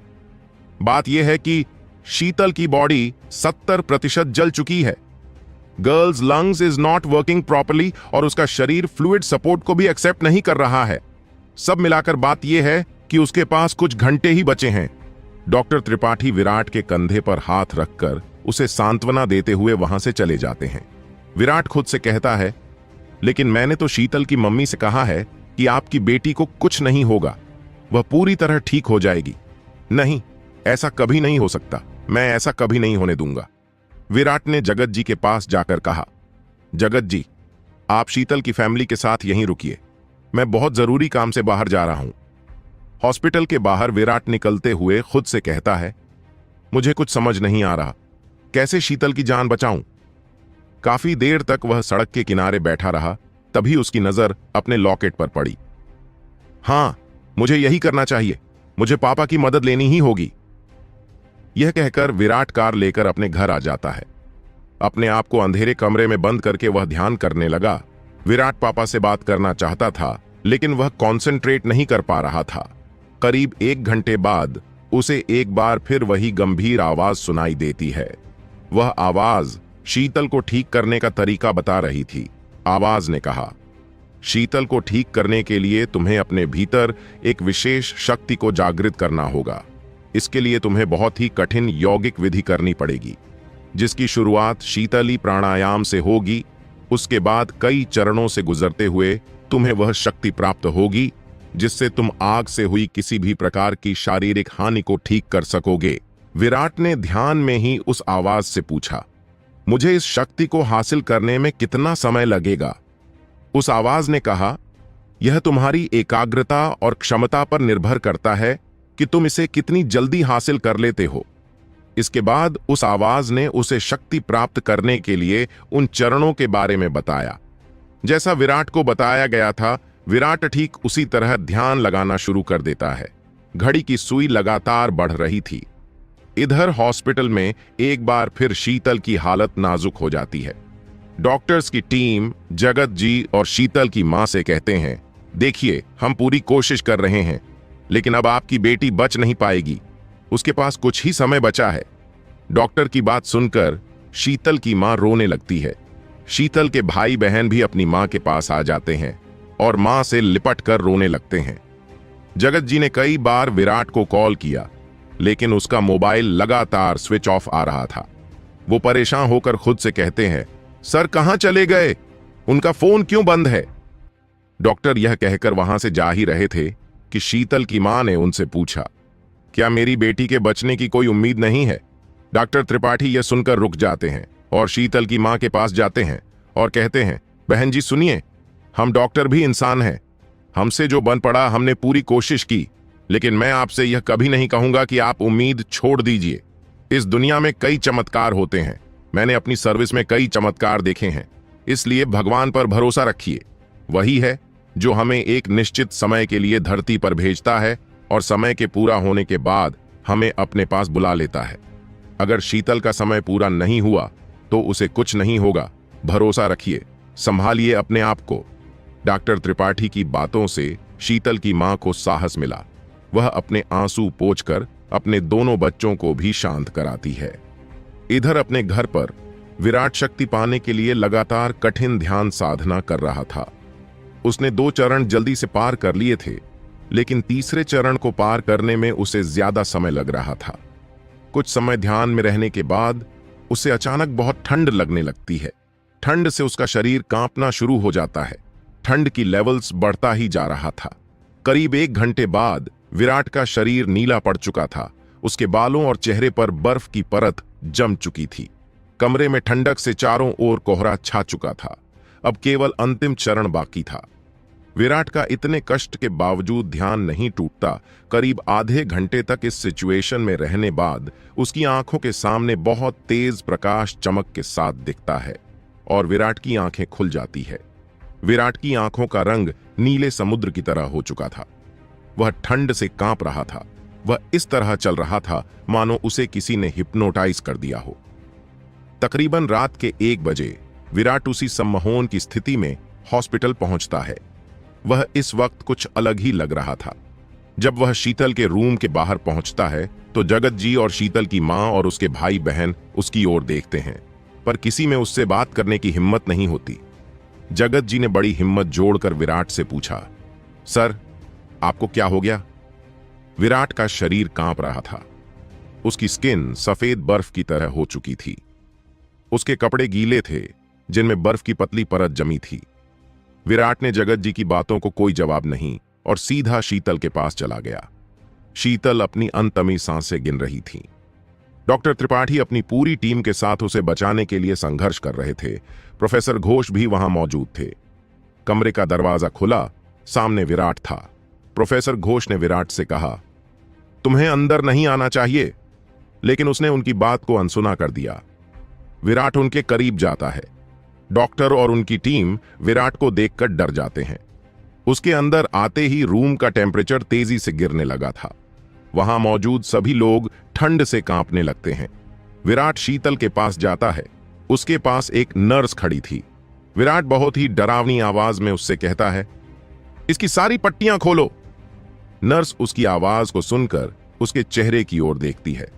बात यह है कि शीतल की बॉडी 70% जल चुकी है। Girls lungs is not working properly और उसका शरीर फ्लूइड सपोर्ट को भी एक्सेप्ट नहीं कर रहा है। सब मिलाकर बात यह है कि उसके पास कुछ घंटे ही बचे हैं। डॉक्टर त्रिपाठी विराट के कंधे पर हाथ रखकर उसे सांत्वना देते हुए वहां से चले जाते हैं। विराट खुद से कहता है, लेकिन मैंने तो शीतल की मम्मी से कहा है कि आपकी बेटी को कुछ नहीं होगा, वह पूरी तरह ठीक हो जाएगी। नहीं, ऐसा कभी नहीं हो सकता, मैं ऐसा कभी नहीं होने दूंगा। विराट ने जगत जी के पास जाकर कहा, जगत जी, आप शीतल की फैमिली के साथ यहीं रुकिए, मैं बहुत जरूरी काम से बाहर जा रहा हूं। हॉस्पिटल के बाहर विराट निकलते हुए खुद से कहता है, मुझे कुछ समझ नहीं आ रहा, कैसे शीतल की जान बचाऊं? काफी देर तक वह सड़क के किनारे बैठा रहा। तभी उसकी नजर अपने लॉकेट पर पड़ी। हां, मुझे यही करना चाहिए, मुझे पापा की मदद लेनी ही होगी। यह कहकर विराट कार लेकर अपने घर आ जाता है। अपने आप को अंधेरे कमरे में बंद करके वह ध्यान करने लगा। विराट पापा से बात करना चाहता था, लेकिन वह कॉन्सेंट्रेट नहीं कर पा रहा था। करीब 1 घंटे बाद उसे एक बार फिर वही गंभीर आवाज सुनाई देती है। वह आवाज शीतल को ठीक करने का तरीका बता रही थी। आवाज ने कहा, शीतल को ठीक करने के लिए तुम्हें अपने भीतर एक विशेष शक्ति को जागृत करना होगा। इसके लिए तुम्हें बहुत ही कठिन यौगिक विधि करनी पड़ेगी, जिसकी शुरुआत शीतली प्राणायाम से होगी। उसके बाद कई चरणों से गुजरते हुए तुम्हें वह शक्ति प्राप्त होगी जिससे तुम आग से हुई किसी भी प्रकार की शारीरिक हानि को ठीक कर सकोगे। विराट ने ध्यान में ही उस आवाज से पूछा, मुझे इस शक्ति को हासिल करने में कितना समय लगेगा? उस आवाज ने कहा, यह तुम्हारी एकाग्रता और क्षमता पर निर्भर करता है कि तुम इसे कितनी जल्दी हासिल कर लेते हो। इसके बाद उस आवाज ने उसे शक्ति प्राप्त करने के लिए उन चरणों के बारे में बताया। जैसा विराट को बताया गया था, विराट ठीक उसी तरह ध्यान लगाना शुरू कर देता है। घड़ी की सुई लगातार बढ़ रही थी। इधर हॉस्पिटल में एक बार फिर शीतल की हालत नाजुक हो जाती है। डॉक्टर्स की टीम जगत जी और शीतल की मां से कहते हैं, देखिए, हम पूरी कोशिश कर रहे हैं, लेकिन अब आपकी बेटी बच नहीं पाएगी, उसके पास कुछ ही समय बचा है। डॉक्टर की बात सुनकर शीतल की मां रोने लगती है। शीतल के भाई बहन भी अपनी मां के पास आ जाते हैं और मां से लिपट कर रोने लगते हैं। जगत जी ने कई बार विराट को कॉल किया, लेकिन उसका मोबाइल लगातार स्विच ऑफ आ रहा था। वो परेशान होकर खुद से कहते हैं, सर कहां चले गए? उनका फोन क्यों बंद है? डॉक्टर यह कहकर वहां से जा ही रहे थे कि शीतल की मां ने उनसे पूछा, क्या मेरी बेटी के बचने की कोई उम्मीद नहीं है? डॉक्टर त्रिपाठी यह सुनकर रुक जाते हैं और शीतल की मां के पास जाते हैं और कहते हैं, बहन जी सुनिए, हम डॉक्टर भी इंसान हैं। हमसे जो बन पड़ा हमने पूरी कोशिश की, लेकिन मैं आपसे यह कभी नहीं कहूंगा कि आप उम्मीद छोड़ दीजिए। इस दुनिया में कई चमत्कार होते हैं, मैंने अपनी सर्विस में कई चमत्कार देखे हैं, इसलिए भगवान पर भरोसा रखिए। वही है जो हमें एक निश्चित समय के लिए धरती पर भेजता है और समय के पूरा होने के बाद हमें अपने पास बुला लेता है। अगर शीतल का समय पूरा नहीं हुआ तो उसे कुछ नहीं होगा। भरोसा रखिए, संभालिए अपने आप को। डॉक्टर त्रिपाठी की बातों से शीतल की मां को साहस मिला। वह अपने आंसू पोंछकर अपने दोनों बच्चों को भी शांत कराती है। इधर अपने घर पर विराट शक्ति पाने के लिए लगातार कठिन ध्यान साधना कर रहा था। उसने 2 चरण जल्दी से पार कर लिए थे, लेकिन तीसरे चरण को पार करने में उसे ज्यादा समय लग रहा था। कुछ समय ध्यान में रहने के बाद उसे अचानक बहुत ठंड लगने लगती है। ठंड से उसका शरीर कांपना शुरू हो जाता है। ठंड की लेवल्स बढ़ता ही जा रहा था। करीब 1 घंटे बाद विराट का शरीर नीला पड़ चुका था। उसके बालों और चेहरे पर बर्फ की परत जम चुकी थी। कमरे में ठंडक से चारों ओर कोहरा छा चुका था। अब केवल अंतिम चरण बाकी था। विराट का इतने कष्ट के बावजूद ध्यान नहीं टूटता। करीब आधे घंटे तक इस सिचुएशन में रहने बाद उसकी आंखों के सामने बहुत तेज प्रकाश चमक के साथ दिखता है और विराट की आंखें खुल जाती है। विराट की आंखों का रंग नीले समुद्र की तरह हो चुका था। वह ठंड से कांप रहा था। वह इस तरह चल रहा था मानो उसे किसी ने हिप्नोटाइज कर दिया हो। तकरीबन रात के 1 बजे विराट उसी सम्मोहन की स्थिति में हॉस्पिटल पहुंचता है। वह इस वक्त कुछ अलग ही लग रहा था। जब वह शीतल के रूम के बाहर पहुंचता है तो जगत जी और शीतल की मां और उसके भाई बहन उसकी ओर देखते हैं, पर किसी में उससे बात करने की हिम्मत नहीं होती। जगत जी ने बड़ी हिम्मत जोड़कर विराट से पूछा, सर, आपको क्या हो गया? विराट का शरीर कांप रहा था। उसकी स्किन सफेद बर्फ की तरह हो चुकी थी। उसके कपड़े गीले थे जिनमें बर्फ की पतली परत जमी थी। विराट ने जगत जी की बातों को कोई जवाब नहीं और सीधा शीतल के पास चला गया। शीतल अपनी अनतमी सांसें गिन रही थी। डॉक्टर त्रिपाठी अपनी पूरी टीम के साथ उसे बचाने के लिए संघर्ष कर रहे थे। प्रोफेसर घोष भी वहां मौजूद थे। कमरे का दरवाजा खुला, सामने विराट था। प्रोफेसर घोष ने विराट से कहा, तुम्हें अंदर नहीं आना चाहिए, लेकिन उसने उनकी बात को अनसुना कर दिया। विराट उनके करीब जाता है। डॉक्टर और उनकी टीम विराट को देखकर डर जाते हैं। उसके अंदर आते ही रूम का टेम्परेचर तेजी से गिरने लगा था। वहां मौजूद सभी लोग ठंड से कांपने लगते हैं। विराट शीतल के पास जाता है। उसके पास एक नर्स खड़ी थी। विराट बहुत ही डरावनी आवाज में उससे कहता है, इसकी सारी पट्टियां खोलो। नर्स उसकी आवाज को सुनकर उसके चेहरे की ओर देखती है।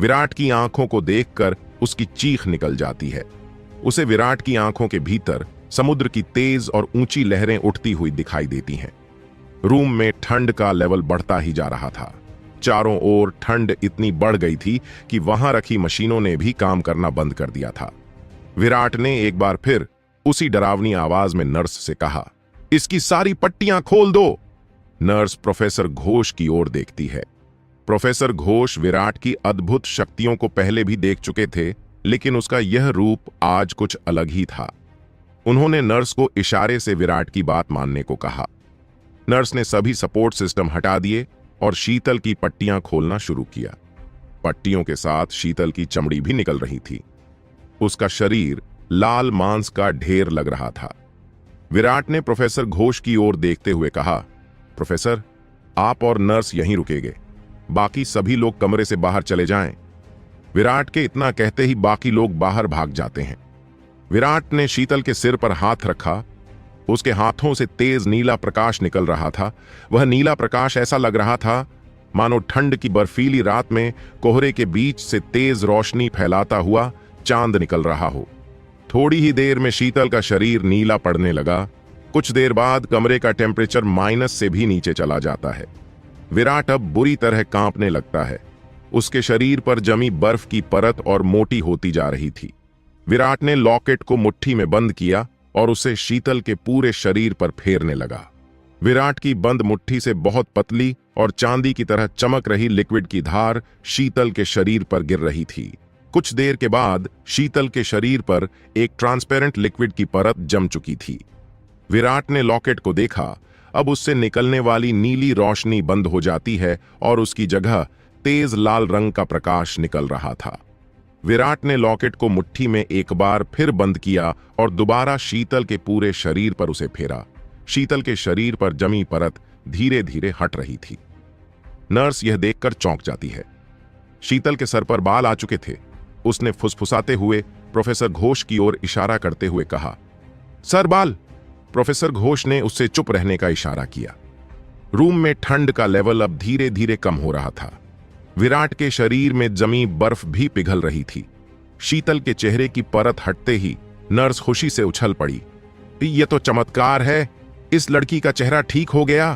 विराट की आंखों को देखकर उसकी चीख निकल जाती है। उसे विराट की आंखों के भीतर समुद्र की तेज और ऊंची लहरें उठती हुई दिखाई देती हैं। रूम में ठंड का लेवल बढ़ता ही जा रहा था। चारों ओर ठंड इतनी बढ़ गई थी कि वहां रखी मशीनों ने भी काम करना बंद कर दिया था। विराट ने एक बार फिर उसी डरावनी आवाज में नर्स से कहा, इसकी सारी पट्टियां खोल दो। नर्स प्रोफेसर घोष की ओर देखती है। प्रोफेसर घोष विराट की अद्भुत शक्तियों को पहले भी देख चुके थे, लेकिन उसका यह रूप आज कुछ अलग ही था। उन्होंने नर्स को इशारे से विराट की बात मानने को कहा। नर्स ने सभी सपोर्ट सिस्टम हटा दिए और शीतल की पट्टियां खोलना शुरू किया। पट्टियों के साथ शीतल की चमड़ी भी निकल रही थी। उसका शरीर लाल मांस का ढेर लग रहा था। विराट ने प्रोफेसर घोष की ओर देखते हुए कहा, प्रोफेसर, आप और नर्स यहीं रुकेंगे, बाकी सभी लोग कमरे से बाहर चले जाएं। विराट के इतना कहते ही बाकी लोग बाहर भाग जाते हैं। विराट ने शीतल के सिर पर हाथ रखा। उसके हाथों से तेज नीला प्रकाश निकल रहा था। वह नीला प्रकाश ऐसा लग रहा था मानो ठंड की बर्फीली रात में कोहरे के बीच से तेज रोशनी फैलाता हुआ चांद निकल रहा हो। थोड़ी ही देर में शीतल का शरीर नीला पड़ने लगा। कुछ देर बाद कमरे का टेम्परेचर माइनस से भी नीचे चला जाता है। विराट अब बुरी तरह कांपने लगता है। उसके शरीर पर जमी बर्फ की परत और मोटी होती जा रही थी। विराट ने लॉकेट को मुट्ठी में बंद किया और उसे शीतल के पूरे शरीर पर फेरने लगा। विराट की बंद मुट्ठी से बहुत पतली और चांदी की तरह चमक रही लिक्विड की धार शीतल के शरीर पर गिर रही थी। कुछ देर के बाद शीतल के शरीर पर एक ट्रांसपेरेंट लिक्विड की परत जम चुकी थी। विराट ने लॉकेट को देखा। अब उससे निकलने वाली नीली रोशनी बंद हो जाती है और उसकी जगह तेज लाल रंग का प्रकाश निकल रहा था। विराट ने लॉकेट को मुट्ठी में एक बार फिर बंद किया और दोबारा शीतल के पूरे शरीर पर उसे फेरा। शीतल के शरीर पर जमी परत धीरे धीरे हट रही थी। नर्स यह देखकर चौंक जाती है। शीतल के सर पर बाल आ चुके थे। उसने फुसफुसाते हुए प्रोफेसर घोष की ओर इशारा करते हुए कहा, सर बाल। प्रोफेसर घोष ने उससे चुप रहने का इशारा किया। रूम में ठंड का लेवल अब धीरे धीरे कम हो रहा था। विराट के शरीर में जमी बर्फ भी पिघल रही थी। शीतल के चेहरे की परत हटते ही नर्स खुशी से उछल पड़ी। यह तो चमत्कार है, इस लड़की का चेहरा ठीक हो गया।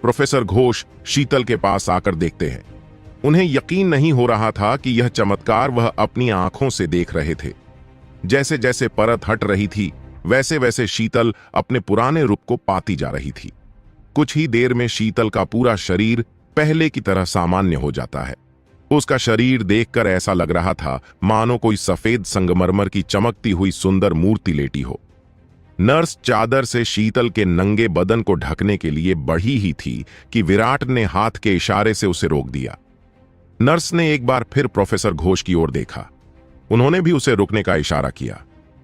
प्रोफेसर घोष शीतल के पास आकर देखते हैं। उन्हें यकीन नहीं हो रहा था कि यह चमत्कार वह अपनी आंखों से देख रहे थे। जैसे जैसे परत हट रही थी वैसे वैसे शीतल अपने पुराने रूप को पाती जा रही थी। कुछ ही देर में शीतल का पूरा शरीर पहले की तरह सामान्य हो जाता है। उसका शरीर देखकर ऐसा लग रहा था मानो कोई सफेद संगमरमर की चमकती हुई सुंदर मूर्ति लेटी हो। नर्स चादर से शीतल के नंगे बदन को ढकने के लिए बढ़ी ही थी कि विराट ने हाथ के इशारे से उसे रोक दिया। नर्स ने एक बार फिर प्रोफेसर घोष की ओर देखा। उन्होंने भी उसे रुकने का इशारा किया।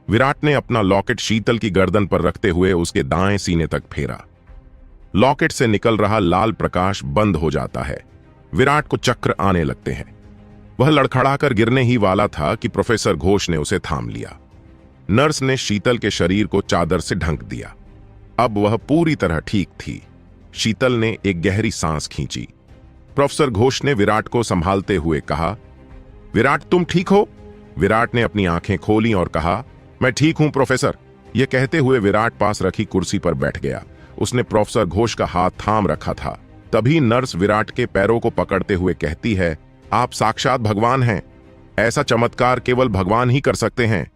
विराट ने अपना लॉकेट शीतल की गर्दन पर रखते हुए उसके दाएं सीने तक फेरा। लॉकेट से निकल रहा लाल प्रकाश बंद हो जाता है। विराट को चक्र आने लगते हैं। वह लड़खड़ाकर गिरने ही वाला था कि प्रोफेसर घोष ने उसे थाम लिया। नर्स ने शीतल के शरीर को चादर से ढक दिया। अब वह पूरी तरह ठीक थी। शीतल ने एक गहरी सांस खींची। प्रोफेसर घोष ने विराट को संभालते हुए कहा, विराट तुम ठीक हो? विराट ने अपनी आंखें खोली और कहा, मैं ठीक हूं प्रोफेसर। यह कहते हुए विराट पास रखी कुर्सी पर बैठ गया। उसने प्रोफेसर घोष का हाथ थाम रखा था। तभी नर्स विराट के पैरों को पकड़ते हुए कहती है, आप साक्षात भगवान हैं। ऐसा चमत्कार केवल भगवान ही कर सकते हैं।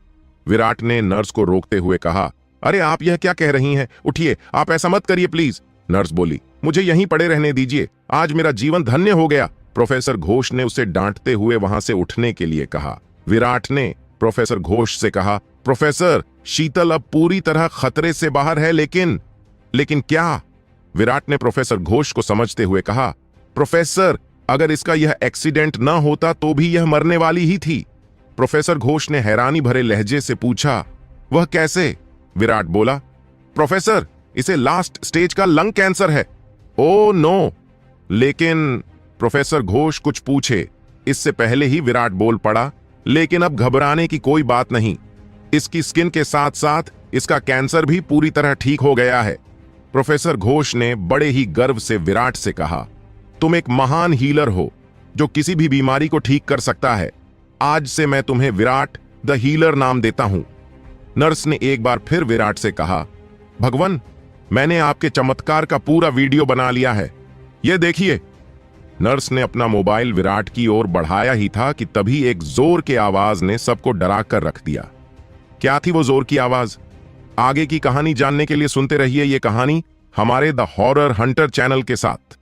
विराट ने नर्स को रोकते हुए कहा, अरे आप यह क्या कह रही हैं? उठिए, आप ऐसा मत करिए प्लीज। नर्स बोली, मुझे यहीं पड़े रहने दीजिए, आज मेरा जीवन धन्य हो गया। प्रोफेसर घोष ने उसे डांटते हुए वहां से उठने के लिए कहा। विराट ने प्रोफेसर घोष से कहा, प्रोफेसर, शीतल अब पूरी तरह खतरे से बाहर है, लेकिन क्या? विराट ने प्रोफेसर घोष को समझते हुए कहा, प्रोफेसर, अगर इसका यह एक्सीडेंट न होता तो भी यह मरने वाली ही थी। प्रोफेसर घोष ने हैरानी भरे लहजे से पूछा, वह कैसे? विराट बोला, प्रोफेसर, इसे लास्ट स्टेज का लंग कैंसर है। Oh no. लेकिन प्रोफेसर घोष कुछ पूछे इससे पहले ही विराट बोल पड़ा, लेकिन अब घबराने की कोई बात नहीं। इसकी स्किन के साथ साथ इसका कैंसर भी पूरी तरह ठीक हो गया है। प्रोफेसर घोष ने बड़े ही गर्व से विराट से कहा, तुम एक महान हीलर हो जो किसी भी बीमारी को ठीक कर सकता है। आज से मैं तुम्हें विराट द हीलर नाम देता हूं। नर्स ने एक बार फिर विराट से कहा, भगवान, मैंने आपके चमत्कार का पूरा वीडियो बना लिया है, यह देखिए। नर्स ने अपना मोबाइल विराट की ओर बढ़ाया ही था कि तभी एक जोर की आवाज ने सबको डरा कर रख दिया। क्या थी वो जोर की आवाज? आगे की कहानी जानने के लिए सुनते रहिए ये कहानी हमारे द हॉरर हंटर चैनल के साथ।